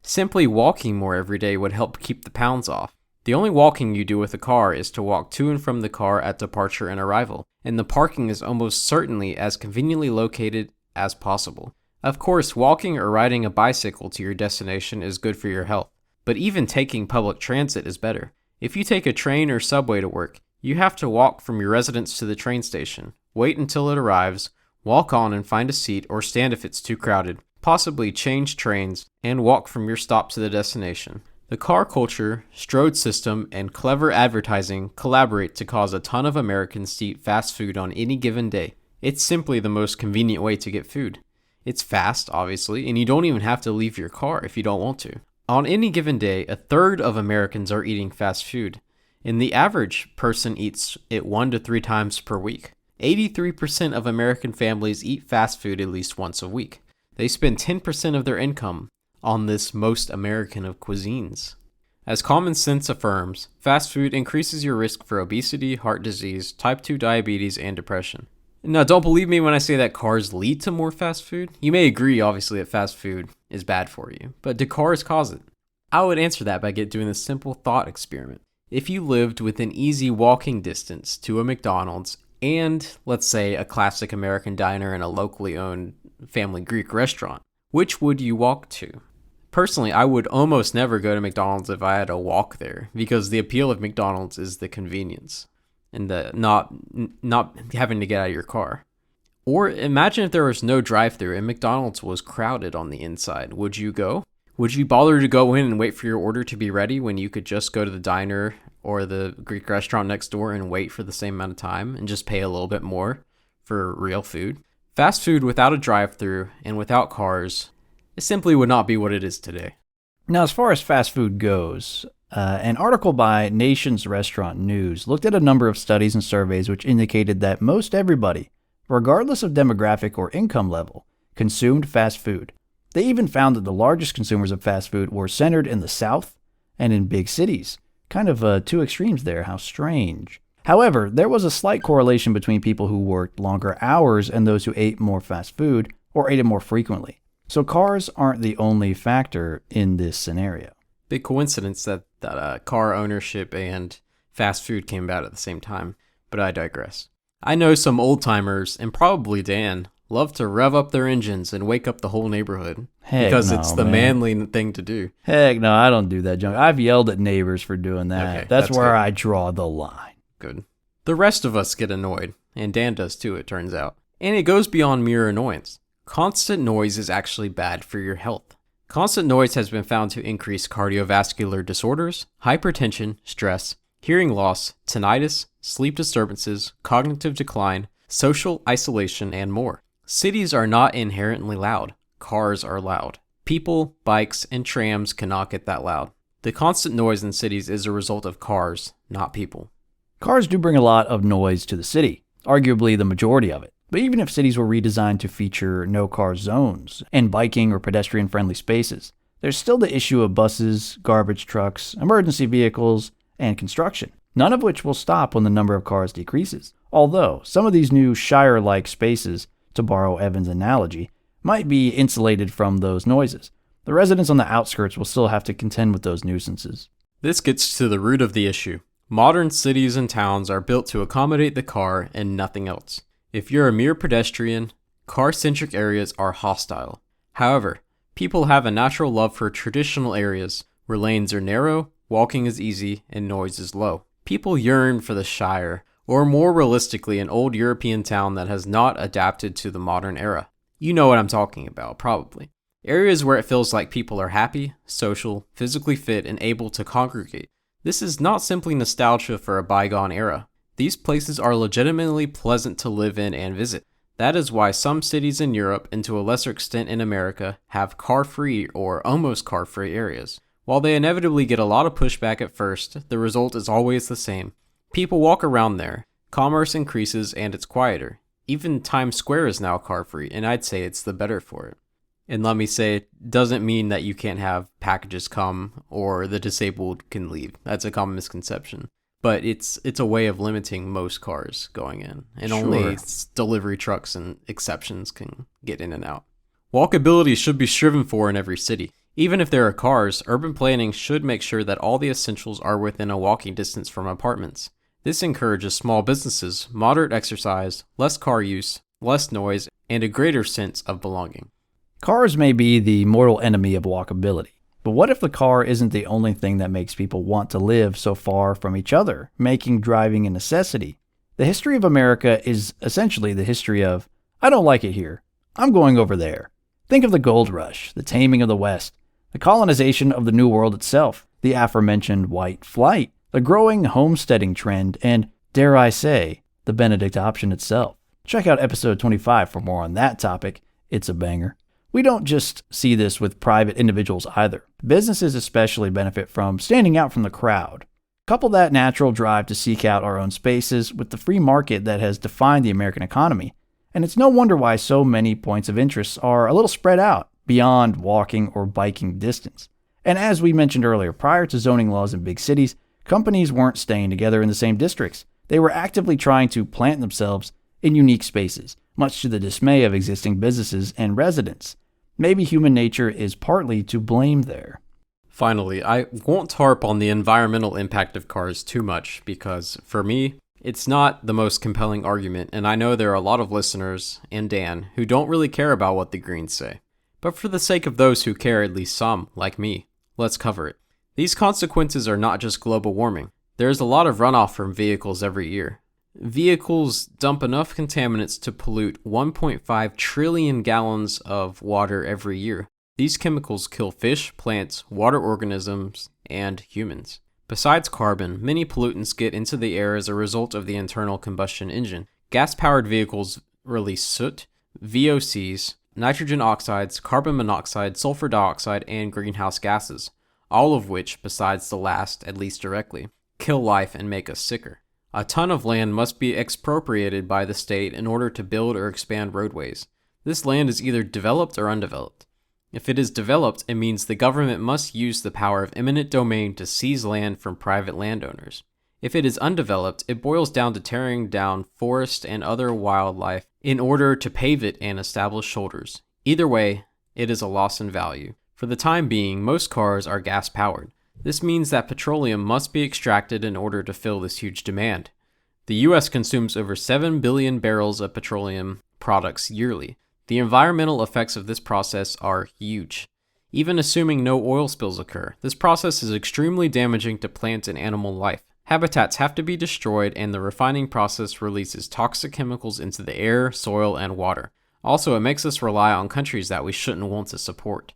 Simply walking more every day would help keep the pounds off. The only walking you do with a car is to walk to and from the car at departure and arrival, and the parking is almost certainly as conveniently located as possible. Of course, walking or riding a bicycle to your destination is good for your health, but even taking public transit is better. If you take a train or subway to work, you have to walk from your residence to the train station, wait until it arrives, walk on and find a seat or stand if it's too crowded, possibly change trains, and walk from your stop to the destination. The car culture, Strode system, and clever advertising collaborate to cause a ton of Americans to eat fast food on any given day. It's simply the most convenient way to get food. It's fast, obviously, and you don't even have to leave your car if you don't want to. On any given day, a third of Americans are eating fast food, and the average person eats it 1 to 3 times per week. 83% of American families eat fast food at least once a week. They spend 10% of their income on this most American of cuisines. As common sense affirms, fast food increases your risk for obesity, heart disease, type 2 diabetes, and depression. Now, don't believe me when I say that cars lead to more fast food. You may agree, obviously, that fast food is bad for you, but do cars cause it? I would answer that by doing this simple thought experiment. If you lived within easy walking distance to a McDonald's and, let's say, a classic American diner and a locally owned family Greek restaurant, which would you walk to? Personally, I would almost never go to McDonald's if I had to walk there, because the appeal of McDonald's is the convenience and the not having to get out of your car. Or imagine if there was no drive-thru and McDonald's was crowded on the inside. Would you go? Would you bother to go in and wait for your order to be ready when you could just go to the diner or the Greek restaurant next door and wait for the same amount of time and just pay a little bit more for real food? Fast food without a drive-thru and without cars, it simply would not be what it is today. Now, as far as fast food goes, an article by Nation's Restaurant News looked at a number of studies and surveys which indicated that most everybody, regardless of demographic or income level, consumed fast food. They even found that the largest consumers of fast food were centered in the South and in big cities. Kind of two extremes there, how strange. However, there was a slight correlation between people who worked longer hours and those who ate more fast food or ate it more frequently. So cars aren't the only factor in this scenario. Big coincidence that car ownership and fast food came about at the same time, but I digress. I know some old-timers, and probably Dan, love to rev up their engines and wake up the whole neighborhood. Because it's the manly thing to do. Heck no, I don't do that junk. I've yelled at neighbors for doing that. Okay, that's where I draw the line. Good. The rest of us get annoyed, and Dan does too, it turns out. And it goes beyond mere annoyance. Constant noise is actually bad for your health. Constant noise has been found to increase cardiovascular disorders, hypertension, stress, hearing loss, tinnitus, sleep disturbances, cognitive decline, social isolation, and more. Cities are not inherently loud. Cars are loud. People, bikes, and trams cannot get that loud. The constant noise in cities is a result of cars, not people. Cars do bring a lot of noise to the city, arguably the majority of it. But even if cities were redesigned to feature no-car zones and biking or pedestrian-friendly spaces, there's still the issue of buses, garbage trucks, emergency vehicles, and construction, none of which will stop when the number of cars decreases. Although, some of these new Shire-like spaces, to borrow Evan's analogy, might be insulated from those noises. The residents on the outskirts will still have to contend with those nuisances. This gets to the root of the issue. Modern cities and towns are built to accommodate the car and nothing else. If you're a mere pedestrian, car-centric areas are hostile. However, people have a natural love for traditional areas where lanes are narrow, walking is easy, and noise is low. People yearn for the Shire, or more realistically, an old European town that has not adapted to the modern era. You know what I'm talking about, probably. Areas where it feels like people are happy, social, physically fit, and able to congregate. This is not simply nostalgia for a bygone era. These places are legitimately pleasant to live in and visit. That is why some cities in Europe, and to a lesser extent in America, have car-free or almost car-free areas. While they inevitably get a lot of pushback at first, the result is always the same. People walk around there, commerce increases, and it's quieter. Even Times Square is now car-free, and I'd say it's the better for it. And let me say, it doesn't mean that you can't have packages come or the disabled can leave. That's a common misconception. But it's a way of limiting most cars going in, and only delivery trucks and exceptions can get in and out. Walkability should be striven for in every city. Even if there are cars, urban planning should make sure that all the essentials are within a walking distance from apartments. This encourages small businesses, moderate exercise, less car use, less noise, and a greater sense of belonging. Cars may be the mortal enemy of walkability. But what if the car isn't the only thing that makes people want to live so far from each other, making driving a necessity? The history of America is essentially the history of, I don't like it here, I'm going over there. Think of the gold rush, the taming of the West, the colonization of the New World itself, the aforementioned white flight, the growing homesteading trend, and, dare I say, the Benedict option itself. Check out episode 25 for more on that topic. It's a banger. We don't just see this with private individuals either. Businesses especially benefit from standing out from the crowd. Couple that natural drive to seek out our own spaces with the free market that has defined the American economy, and it's no wonder why so many points of interest are a little spread out beyond walking or biking distance. And as we mentioned earlier, prior to zoning laws in big cities, companies weren't staying together in the same districts. They were actively trying to plant themselves in unique spaces, much to the dismay of existing businesses and residents. Maybe human nature is partly to blame there. Finally, I won't harp on the environmental impact of cars too much because, for me, it's not the most compelling argument, and I know there are a lot of listeners, and Dan, who don't really care about what the Greens say. But for the sake of those who care, at least some, like me, let's cover it. These consequences are not just global warming. There's a lot of runoff from vehicles every year. Vehicles dump enough contaminants to pollute 1.5 trillion gallons of water every year. These chemicals kill fish, plants, water organisms, and humans. Besides carbon, many pollutants get into the air as a result of the internal combustion engine. Gas-powered vehicles release soot, VOCs, nitrogen oxides, carbon monoxide, sulfur dioxide, and greenhouse gases, all of which, besides the last, at least directly, kill life and make us sicker. A ton of land must be expropriated by the state in order to build or expand roadways. This land is either developed or undeveloped. If it is developed, it means the government must use the power of eminent domain to seize land from private landowners. If it is undeveloped, it boils down to tearing down forest and other wildlife in order to pave it and establish shoulders. Either way, it is a loss in value. For the time being, most cars are gas-powered. This means that petroleum must be extracted in order to fill this huge demand. The US consumes over 7 billion barrels of petroleum products yearly. The environmental effects of this process are huge. Even assuming no oil spills occur, this process is extremely damaging to plant and animal life. Habitats have to be destroyed, and the refining process releases toxic chemicals into the air, soil, and water. Also, it makes us rely on countries that we shouldn't want to support.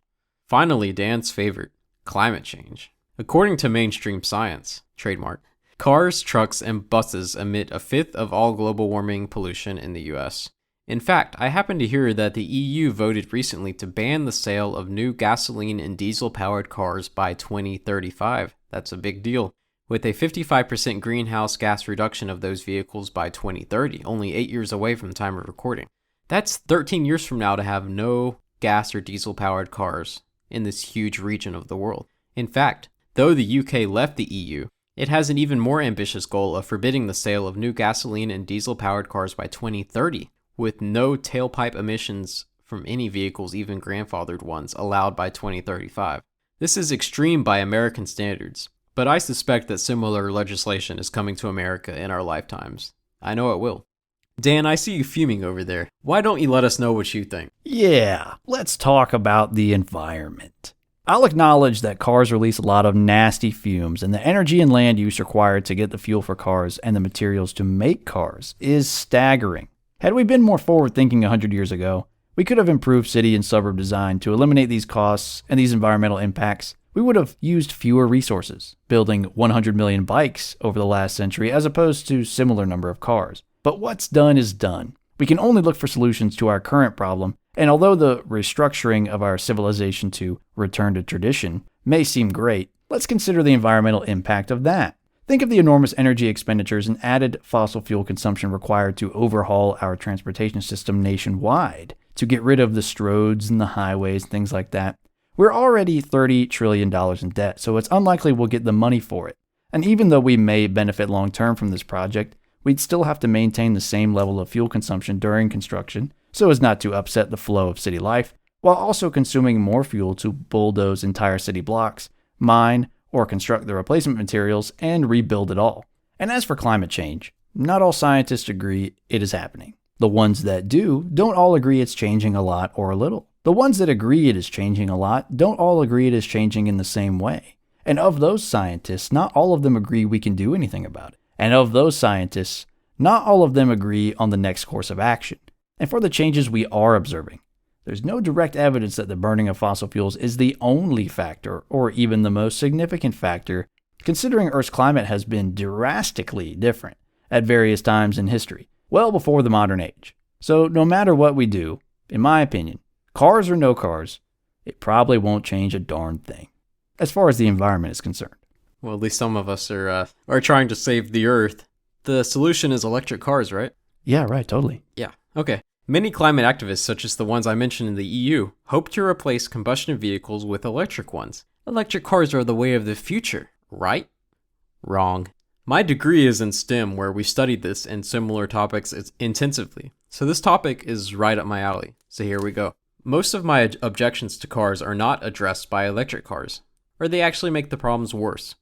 Finally, Dan's favorite, climate change. According to mainstream science, trademark, cars, trucks, and buses emit a fifth of all global warming pollution in the US. In fact, I happen to hear that the EU voted recently to ban the sale of new gasoline and diesel-powered cars by 2035. That's a big deal. With a 55% greenhouse gas reduction of those vehicles by 2030, only 8 years away from the time of recording. That's 13 years from now to have no gas or diesel-powered cars in this huge region of the world. In fact, though the UK left the EU, It has an even more ambitious goal of forbidding the sale of new gasoline and diesel-powered cars by 2030, with no tailpipe emissions from any vehicles, even grandfathered ones, allowed by 2035. This is extreme by American standards, but I suspect that similar legislation is coming to America in our lifetimes. I know it will. Dan, I see you fuming over there. Why don't you let us know what you think? Yeah, let's talk about the environment. I'll acknowledge that cars release a lot of nasty fumes, and the energy and land use required to get the fuel for cars and the materials to make cars is staggering. Had we been more forward-thinking 100 years ago, we could have improved city and suburb design to eliminate these costs and these environmental impacts. We would have used fewer resources, building 100 million bikes over the last century as opposed to similar number of cars. But what's done is done. We can only look for solutions to our current problem, and although the restructuring of our civilization to return to tradition may seem great, let's consider the environmental impact of that. Think of the enormous energy expenditures and added fossil fuel consumption required to overhaul our transportation system nationwide, to get rid of the stroads and the highways and things like that. We're already $30 trillion in debt, so it's unlikely we'll get the money for it. And even though we may benefit long term from this project, we'd still have to maintain the same level of fuel consumption during construction so as not to upset the flow of city life, while also consuming more fuel to bulldoze entire city blocks, mine or construct the replacement materials, and rebuild it all. And as for climate change, not all scientists agree it is happening. The ones that do don't all agree it's changing a lot or a little. The ones that agree it is changing a lot don't all agree it is changing in the same way. And of those scientists, not all of them agree we can do anything about it. And of those scientists, not all of them agree on the next course of action. And for the changes we are observing, there's no direct evidence that the burning of fossil fuels is the only factor, or even the most significant factor, considering Earth's climate has been drastically different at various times in history, well before the modern age. So no matter what we do, in my opinion, cars or no cars, it probably won't change a darn thing, as far as the environment is concerned. Well, at least some of us are trying to save the Earth. The solution is electric cars, right? Yeah, right, totally. Yeah, okay. Many climate activists, such as the ones I mentioned in the EU, hope to replace combustion vehicles with electric ones. Electric cars are the way of the future, right? Wrong. My degree is in STEM, where we studied this and similar topics intensively. So this topic is right up my alley. So here we go. Most of my objections to cars are not addressed by electric cars, or they actually make the problems worse.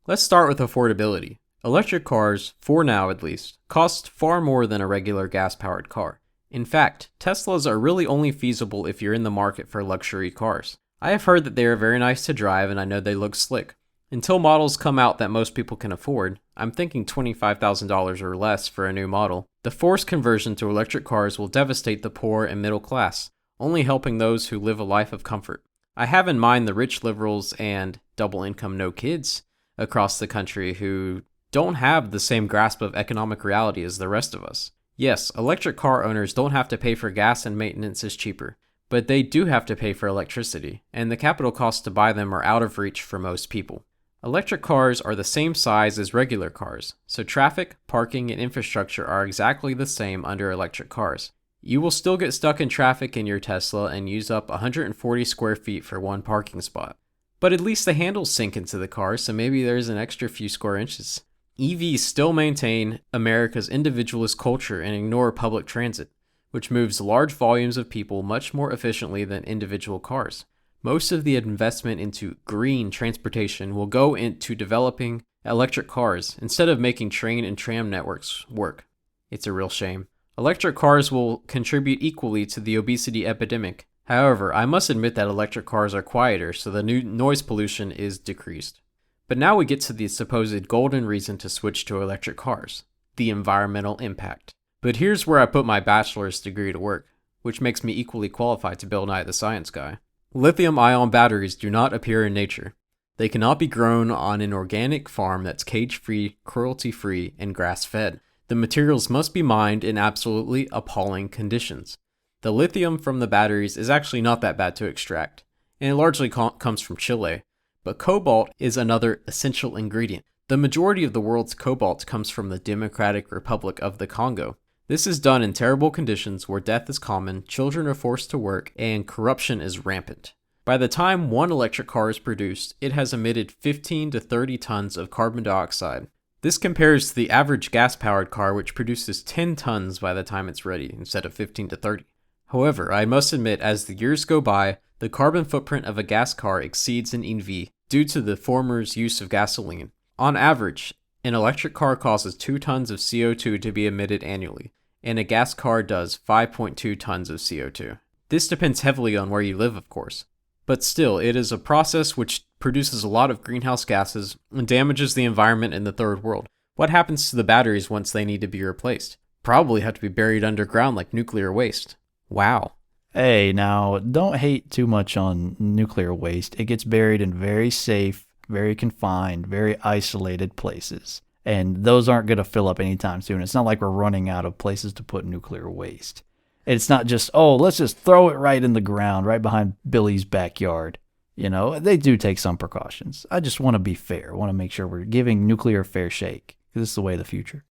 Let's start with affordability. Electric cars, for now at least, cost far more than a regular gas-powered car. In fact, Teslas are really only feasible if you're in the market for luxury cars. I have heard that they are very nice to drive, and I know they look slick. Until models come out that most people can afford, I'm thinking $25,000 or less for a new model, the forced conversion to electric cars will devastate the poor and middle class, only helping those who live a life of comfort. I have in mind the rich liberals and double income no kids across the country who don't have the same grasp of economic reality as the rest of us. Yes, electric car owners don't have to pay for gas and maintenance is cheaper, but they do have to pay for electricity, and the capital costs to buy them are out of reach for most people. Electric cars are the same size as regular cars, so traffic, parking, and infrastructure are exactly the same under electric cars. You will still get stuck in traffic in your Tesla and use up 140 square feet for one parking spot. But at least the handles sink into the car, so maybe there's an extra few square inches. EVs still maintain America's individualist culture and ignore public transit, which moves large volumes of people much more efficiently than individual cars. Most of the investment into green transportation will go into developing electric cars instead of making train and tram networks work. It's a real shame. Electric cars will contribute equally to the obesity epidemic. However, I must admit that electric cars are quieter, so the noise pollution is decreased. But now we get to the supposed golden reason to switch to electric cars, the environmental impact. But here's where I put my bachelor's degree to work, which makes me equally qualified to Bill Nye the Science Guy. Lithium-ion batteries do not appear in nature. They cannot be grown on an organic farm that's cage-free, cruelty-free, and grass-fed. The materials must be mined in absolutely appalling conditions. The lithium from the batteries is actually not that bad to extract, and it largely comes from Chile. But cobalt is another essential ingredient. The majority of the world's cobalt comes from the Democratic Republic of the Congo. This is done in terrible conditions where death is common, children are forced to work, and corruption is rampant. By the time one electric car is produced, it has emitted 15 to 30 tons of carbon dioxide. This compares to the average gas-powered car, which produces 10 tons by the time it's ready, instead of 15 to 30. However, I must admit, as the years go by, the carbon footprint of a gas car exceeds an EV due to the former's use of gasoline. On average, an electric car causes 2 tons of CO2 to be emitted annually, and a gas car does 5.2 tons of CO2. This depends heavily on where you live, of course. But still, it is a process which produces a lot of greenhouse gases and damages the environment in the third world. What happens to the batteries once they need to be replaced? Probably have to be buried underground like nuclear waste. Wow. Hey, now, don't hate too much on nuclear waste. It gets buried in very safe, very confined, very isolated places. And those aren't going to fill up anytime soon. It's not like we're running out of places to put nuclear waste. It's not just, oh, let's just throw it right in the ground, right behind Billy's backyard. You know, they do take some precautions. I just want to be fair. I want to make sure we're giving nuclear a fair shake. This is the way of the future.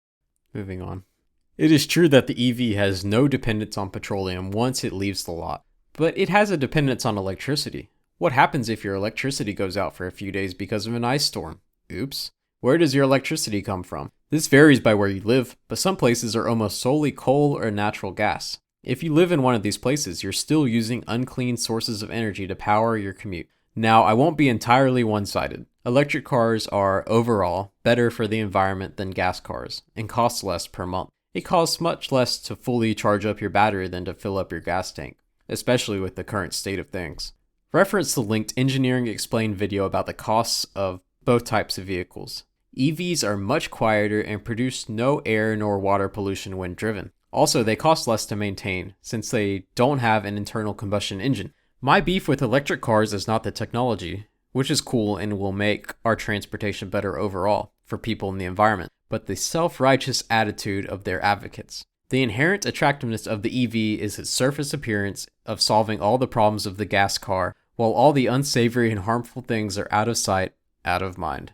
Moving on. It is true that the EV has no dependence on petroleum once it leaves the lot, but it has a dependence on electricity. What happens if your electricity goes out for a few days because of an ice storm? Oops. Where does your electricity come from? This varies by where you live, but some places are almost solely coal or natural gas. If you live in one of these places, you're still using unclean sources of energy to power your commute. Now, I won't be entirely one-sided. Electric cars are, overall, better for the environment than gas cars, and cost less per month. It costs much less to fully charge up your battery than to fill up your gas tank, especially with the current state of things. Reference the linked Engineering Explained video about the costs of both types of vehicles. EVs are much quieter and produce no air nor water pollution when driven. Also, they cost less to maintain, since they don't have an internal combustion engine. My beef with electric cars is not the technology, which is cool and will make our transportation better overall for people and the environment, but the self-righteous attitude of their advocates. The inherent attractiveness of the EV is its surface appearance of solving all the problems of the gas car, while all the unsavory and harmful things are out of sight, out of mind.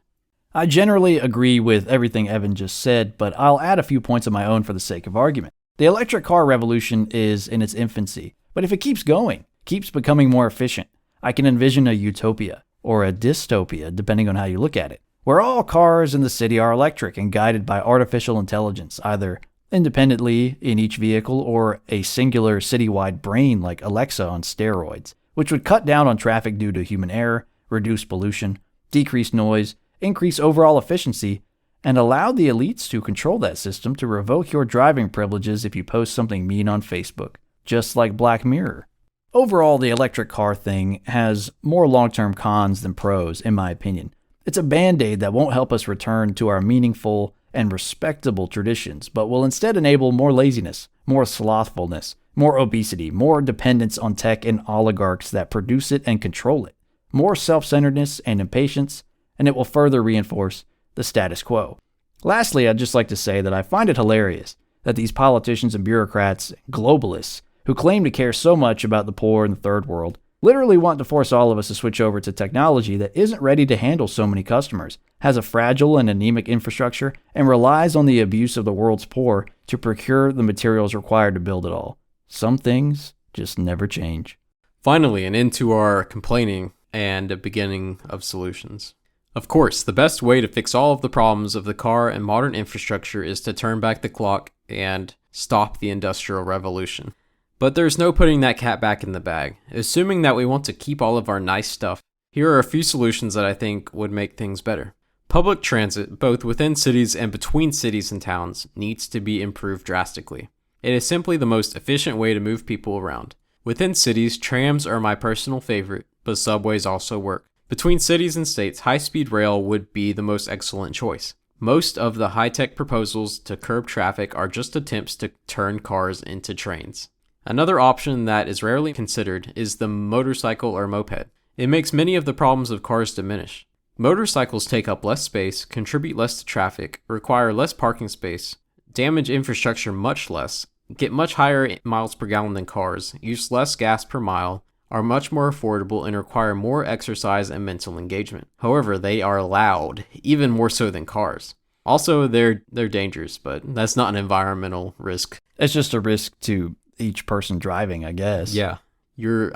I generally agree with everything Evan just said, but I'll add a few points of my own for the sake of argument. The electric car revolution is in its infancy, but if it keeps going, keeps becoming more efficient, I can envision a utopia, or a dystopia, depending on how you look at it, where all cars in the city are electric and guided by artificial intelligence, either independently in each vehicle or a singular citywide brain like Alexa on steroids, which would cut down on traffic due to human error, reduce pollution, decrease noise, increase overall efficiency, and allow the elites to control that system to revoke your driving privileges if you post something mean on Facebook, just like Black Mirror. Overall, the electric car thing has more long-term cons than pros, in my opinion. It's a band-aid that won't help us return to our meaningful and respectable traditions, but will instead enable more laziness, more slothfulness, more obesity, more dependence on tech and oligarchs that produce it and control it, more self-centeredness and impatience, and it will further reinforce the status quo. Lastly, I'd just like to say that I find it hilarious that these politicians and bureaucrats, globalists, who claim to care so much about the poor in the third world, literally want to force all of us to switch over to technology that isn't ready to handle so many customers, has a fragile and anemic infrastructure, and relies on the abuse of the world's poor to procure the materials required to build it all. Some things just never change. Finally, and into our complaining and a beginning of solutions. Of course, the best way to fix all of the problems of the car and modern infrastructure is to turn back the clock and stop the Industrial Revolution. But there's no putting that cat back in the bag. Assuming that we want to keep all of our nice stuff, here are a few solutions that I think would make things better. Public transit, both within cities and between cities and towns, needs to be improved drastically. It is simply the most efficient way to move people around. Within cities, trams are my personal favorite, but subways also work. Between cities and states, high-speed rail would be the most excellent choice. Most of the high-tech proposals to curb traffic are just attempts to turn cars into trains. Another option that is rarely considered is the motorcycle or moped. It makes many of the problems of cars diminish. Motorcycles take up less space, contribute less to traffic, require less parking space, damage infrastructure much less, get much higher miles per gallon than cars, use less gas per mile, are much more affordable, and require more exercise and mental engagement. However, they are loud, even more so than cars. Also, they're dangerous, but that's not an environmental risk. It's just a risk to each person driving, I guess. Yeah. you're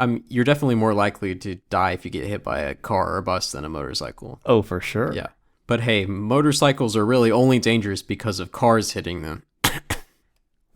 definitely more likely to die if you get hit by a car or a bus than a motorcycle. Oh, for sure. Yeah. But hey, motorcycles are really only dangerous because of cars hitting them.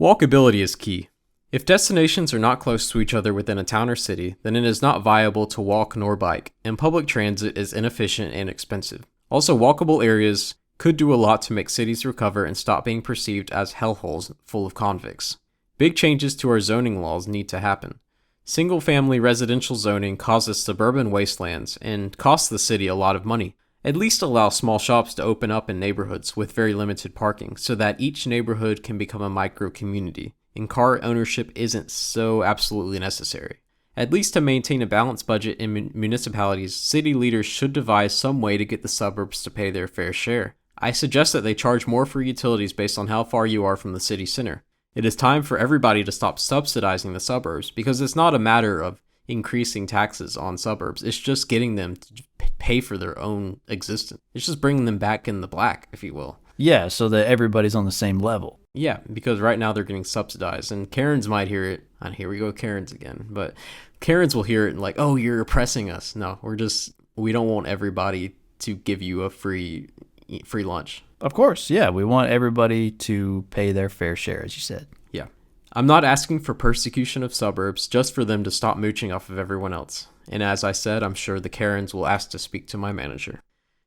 Walkability is key. If destinations are not close to each other within a town or city, then it is not viable to walk nor bike, and public transit is inefficient and expensive. Also, walkable areas could do a lot to make cities recover and stop being perceived as hellholes full of convicts. Big changes to our zoning laws need to happen. Single-family residential zoning causes suburban wastelands and costs the city a lot of money. At least allow small shops to open up in neighborhoods with very limited parking so that each neighborhood can become a micro-community, and car ownership isn't so absolutely necessary. At least to maintain a balanced budget in municipalities, city leaders should devise some way to get the suburbs to pay their fair share. I suggest that they charge more for utilities based on how far you are from the city center. It is time for everybody to stop subsidizing the suburbs, because it's not a matter of increasing taxes on suburbs. It's just getting them to pay for their own existence. It's just bringing them back in the black, if you will. Yeah, so that everybody's on the same level. Yeah, because right now they're getting subsidized, and Karens might hear it. And here we go, Karens again. But Karens will hear it and like, oh, you're oppressing us. No, we don't want everybody to give you a free lunch. Of course, yeah. We want everybody to pay their fair share, as you said. Yeah. I'm not asking for persecution of suburbs, just for them to stop mooching off of everyone else. And as I said, I'm sure the Karens will ask to speak to my manager.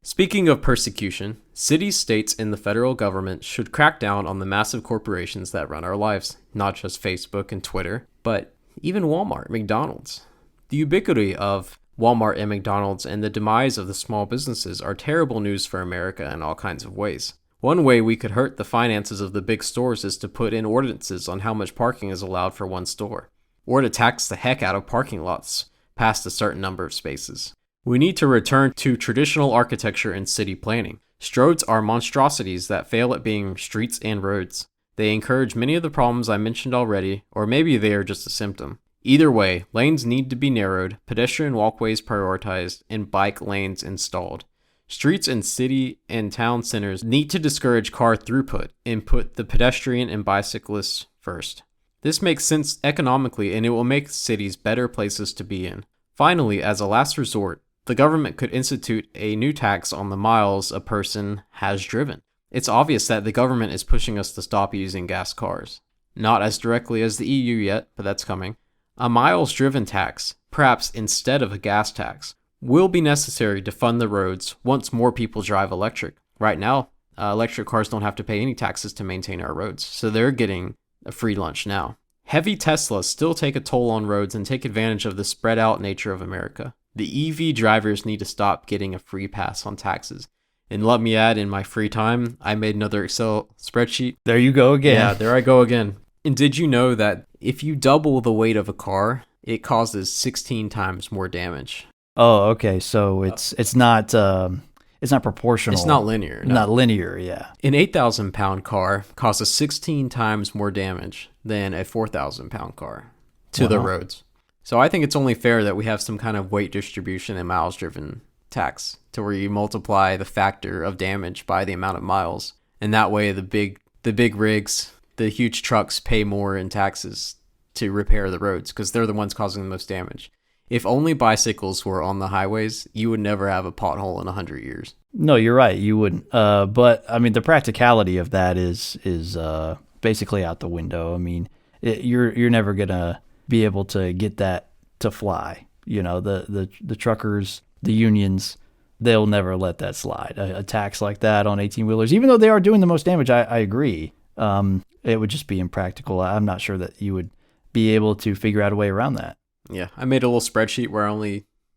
Speaking of persecution, cities, states, and the federal government should crack down on the massive corporations that run our lives. Not just Facebook and Twitter, but even Walmart, McDonald's. The ubiquity of Walmart and McDonald's and the demise of the small businesses are terrible news for America in all kinds of ways. One way we could hurt the finances of the big stores is to put in ordinances on how much parking is allowed for one store, or to tax the heck out of parking lots past a certain number of spaces. We need to return to traditional architecture and city planning. Stroads are monstrosities that fail at being streets and roads. They encourage many of the problems I mentioned already, or maybe they are just a symptom. Either way, lanes need to be narrowed, pedestrian walkways prioritized, and bike lanes installed. Streets in city and town centers need to discourage car throughput and put the pedestrian and bicyclists first. This makes sense economically, and it will make cities better places to be in. Finally, as a last resort, the government could institute a new tax on the miles a person has driven. It's obvious that the government is pushing us to stop using gas cars. Not as directly as the EU yet, but that's coming. A miles driven tax, perhaps instead of a gas tax, will be necessary to fund the roads once more people drive electric. Right now, electric cars don't have to pay any taxes to maintain our roads, so they're getting a free lunch now. Heavy Teslas still take a toll on roads and take advantage of the spread out nature of America. The EV drivers need to stop getting a free pass on taxes. And let me add, in my free time, I made another Excel spreadsheet. There you go again. Yeah, there I go again. And did you know that if you double the weight of a car, it causes 16 times more damage? Oh, okay. So it's not proportional. It's not linear. No. Not linear, yeah. An 8,000 pound car causes 16 times more damage than a 4,000 pound car to the roads. So I think it's only fair that we have some kind of weight distribution and miles driven tax to where you multiply the factor of damage by the amount of miles. And that way the big rigs, the huge trucks pay more in taxes to repair the roads because they're the ones causing the most damage. If only bicycles were on the highways, you would never have a pothole in 100 years. No, you're right. You wouldn't. But I mean, the practicality of that is basically out the window. I mean, you're never gonna be able to get that to fly. You know, the truckers, the unions, they'll never let that slide. A tax like that on 18-wheelers, even though they are doing the most damage, I agree. It would just be impractical. I'm not sure that you would be able to figure out a way around that. Yeah, I made a little spreadsheet where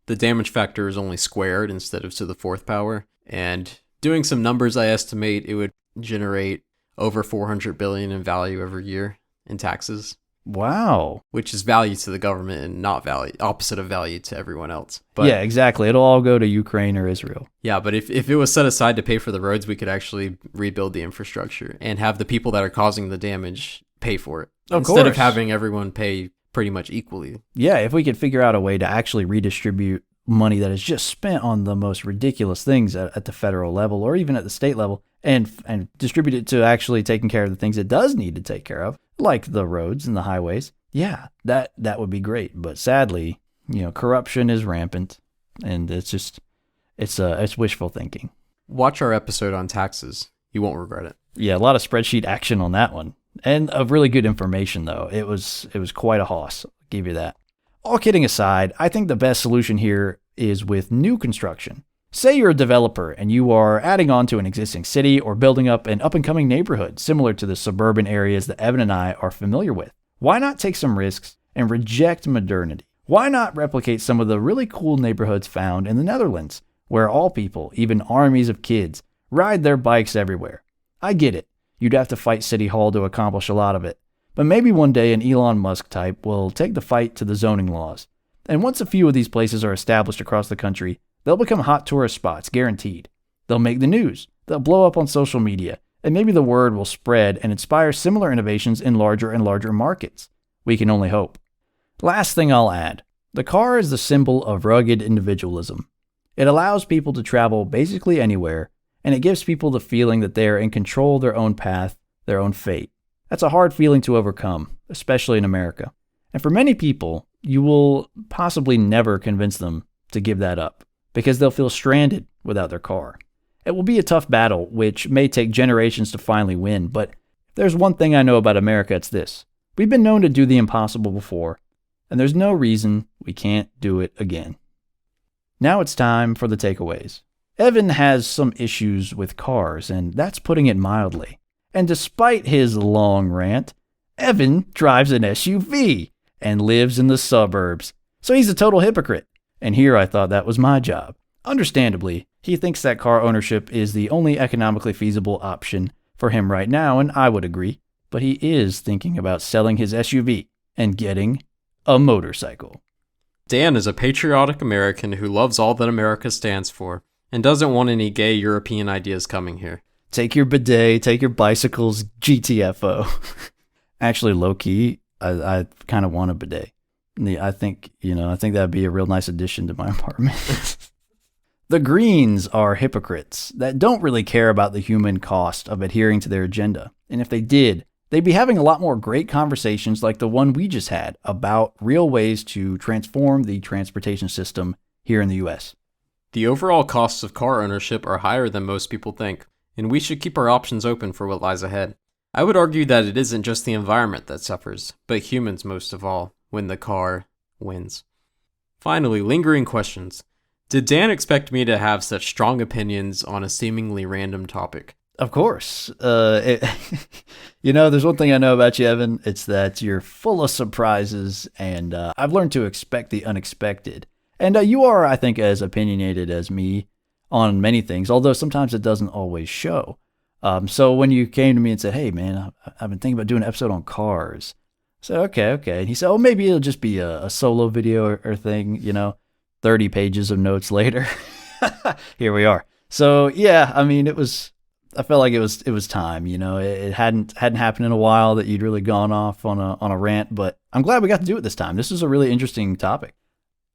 the damage factor is only squared instead of to the fourth power. And doing some numbers, I estimate it would generate over $400 billion in value every year in taxes. Wow. Which is value to the government and not value, opposite of value to everyone else. But, yeah, exactly. It'll all go to Ukraine or Israel. Yeah, but if it was set aside to pay for the roads, we could actually rebuild the infrastructure and have the people that are causing the damage pay for it. Instead of having everyone pay pretty much equally. Yeah, if we could figure out a way to actually redistribute money that is just spent on the most ridiculous things at the federal level or even at the state level and distribute it to actually taking care of the things it does need to take care of, like the roads and the highways, Yeah, that would be great. But sadly, corruption is rampant, and it's wishful thinking. Watch our episode on taxes. You won't regret it. Yeah, a lot of spreadsheet action on that one, and of really good information though. It was quite a hoss. I'll give you that. All kidding aside, I think the best solution here is with new construction. Say you're a developer and you are adding on to an existing city or building up an up-and-coming neighborhood similar to the suburban areas that Evan and I are familiar with. Why not take some risks and reject modernity? Why not replicate some of the really cool neighborhoods found in the Netherlands, where all people, even armies of kids, ride their bikes everywhere? I get it. You'd have to fight City Hall to accomplish a lot of it. But maybe one day an Elon Musk type will take the fight to the zoning laws. And once a few of these places are established across the country, they'll become hot tourist spots, guaranteed. They'll make the news. They'll blow up on social media. And maybe the word will spread and inspire similar innovations in larger and larger markets. We can only hope. Last thing I'll add. The car is the symbol of rugged individualism. It allows people to travel basically anywhere, and it gives people the feeling that they are in control of their own path, their own fate. That's a hard feeling to overcome, especially in America. And for many people, you will possibly never convince them to give that up, because they'll feel stranded without their car. It will be a tough battle, which may take generations to finally win, but if there's one thing I know about America, it's this. We've been known to do the impossible before, and there's no reason we can't do it again. Now it's time for the takeaways. Evan has some issues with cars, and that's putting it mildly. And despite his long rant, Evan drives an SUV and lives in the suburbs. So he's a total hypocrite. And here I thought that was my job. Understandably, he thinks that car ownership is the only economically feasible option for him right now, and I would agree. But he is thinking about selling his SUV and getting a motorcycle. Dan is a patriotic American who loves all that America stands for and doesn't want any gay European ideas coming here. Take your bidet, take your bicycles, GTFO. Actually, low-key, I kind of want a bidet. I think that'd be a real nice addition to my apartment. The Greens are hypocrites that don't really care about the human cost of adhering to their agenda. And if they did, they'd be having a lot more great conversations like the one we just had about real ways to transform the transportation system here in the U.S. The overall costs of car ownership are higher than most people think, and we should keep our options open for what lies ahead. I would argue that it isn't just the environment that suffers, but humans most of all, when the car wins. Finally, lingering questions. Did Dan expect me to have such strong opinions on a seemingly random topic? Of course. There's one thing I know about you, Evan. It's that you're full of surprises, and I've learned to expect the unexpected. And you are, I think, as opinionated as me on many things, although sometimes it doesn't always show. So when you came to me and said, hey, man, I've been thinking about doing an episode on cars. I said, okay. And he said, maybe it'll just be a solo video or thing, 30 pages of notes later. Here we are. So, yeah, I mean, I felt like it was time, it hadn't happened in a while that you'd really gone off on a rant, but I'm glad we got to do it this time. This is a really interesting topic.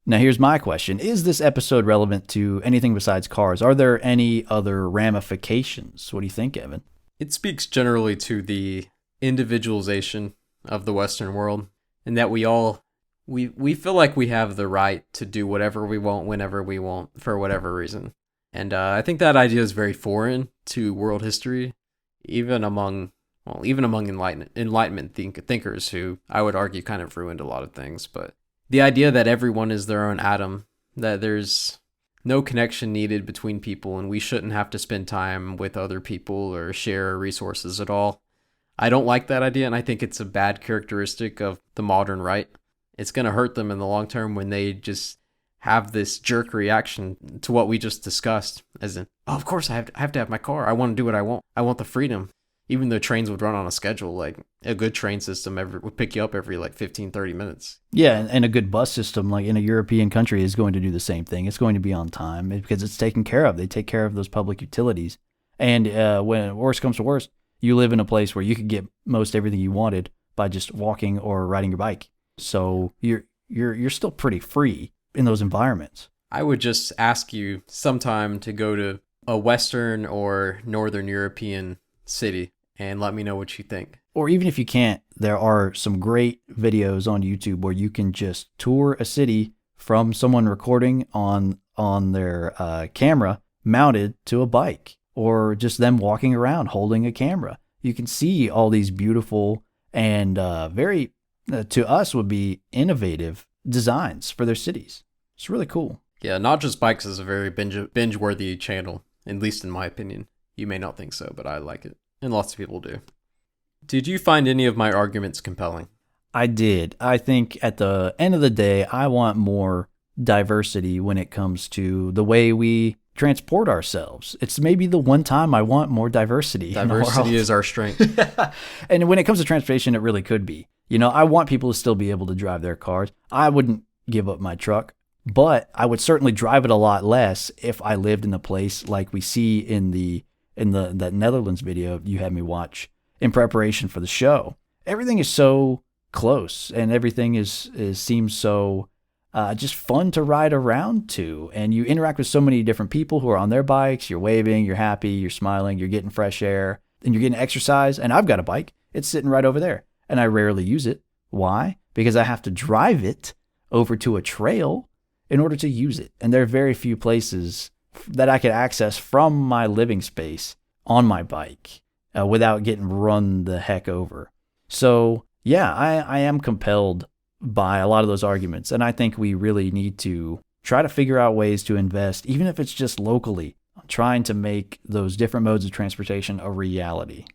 Now, here's my question. Is this episode relevant to anything besides cars? Are there any other ramifications? What do you think, Evan? It speaks generally to the individualization of the Western world, and that we feel like we have the right to do whatever we want, whenever we want, for whatever reason. And I think that idea is very foreign to world history, even among Enlightenment thinkers who I would argue kind of ruined a lot of things. But the idea that everyone is their own atom, that there's no connection needed between people and we shouldn't have to spend time with other people or share resources at all. I don't like that idea, and I think it's a bad characteristic of the modern right. It's going to hurt them in the long term when they just have this jerk reaction to what we just discussed, as in, oh, of course I have to have my car. I want to do what I want. I want the freedom. Even though trains would run on a schedule, like a good train system would pick you up every 15, 30 minutes. Yeah, and a good bus system, like in a European country, is going to do the same thing. It's going to be on time because it's taken care of. They take care of those public utilities. And when worst comes to worst, you live in a place where you could get most everything you wanted by just walking or riding your bike. So you're still pretty free in those environments. I would just ask you sometime to go to a Western or Northern European city and let me know what you think. Or even if you can't, there are some great videos on YouTube where you can just tour a city from someone recording on their camera mounted to a bike, or just them walking around holding a camera. You can see all these beautiful and very, to us, would be innovative designs for their cities. It's really cool. Yeah, Not Just Bikes is a very binge-worthy channel, at least in my opinion. You may not think so, but I like it, and lots of people do. Did you find any of my arguments compelling? I did. I think at the end of the day, I want more diversity when it comes to the way we transport ourselves. It's maybe the one time I want more diversity. Diversity is our strength. And when it comes to transportation, it really could be. You know, I want people to still be able to drive their cars. I wouldn't give up my truck, but I would certainly drive it a lot less if I lived in a place like we see in that Netherlands video you had me watch in preparation for the show. Everything is so close, and everything seems so just fun to ride around to, and you interact with so many different people who are on their bikes. You're waving, you're happy, you're smiling, you're getting fresh air, and you're getting exercise. And I've got a bike. It's sitting right over there, and I rarely use it. Why? Because I have to drive it over to a trail in order to use it, and there are very few places that I could access from my living space on my bike without getting run the heck over. So yeah, I am compelled by a lot of those arguments, and I think we really need to try to figure out ways to invest, even if it's just locally, trying to make those different modes of transportation a reality.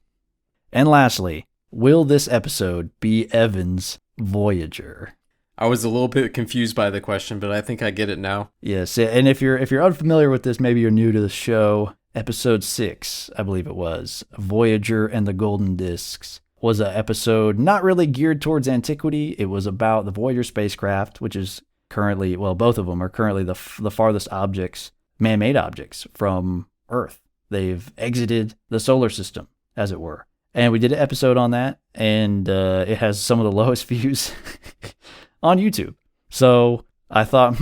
And lastly, will this episode be Evan's Voyager? I was a little bit confused by the question, but I think I get it now. Yes, and if you're unfamiliar with this, maybe you're new to the show. Episode 6, I believe it was, Voyager and the Golden Discs, was an episode not really geared towards Antiquity. It was about the Voyager spacecraft, which is currently, well, both of them are currently the farthest objects, man-made objects, from Earth. They've exited the solar system, as it were. And we did an episode on that, and it has some of the lowest views on YouTube. So I thought,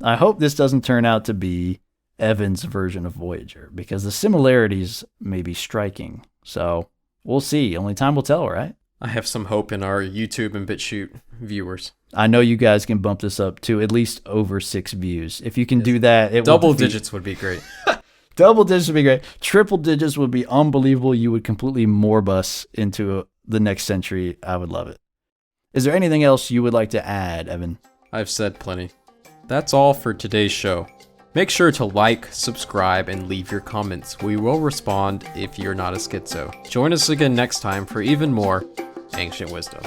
I hope this doesn't turn out to be Evan's version of Voyager, because the similarities may be striking. So we'll see. Only time will tell, right? I have some hope in our YouTube and BitChute viewers. I know you guys can bump this up to at least over 6 views. If you can do that, double digits would be great. Double digits would be great. Triple digits would be unbelievable. You would completely morb us into the next century. I would love it. Is there anything else you would like to add, Evan? I've said plenty. That's all for today's show. Make sure to like, subscribe, and leave your comments. We will respond if you're not a schizo. Join us again next time for even more Ancient Wisdom.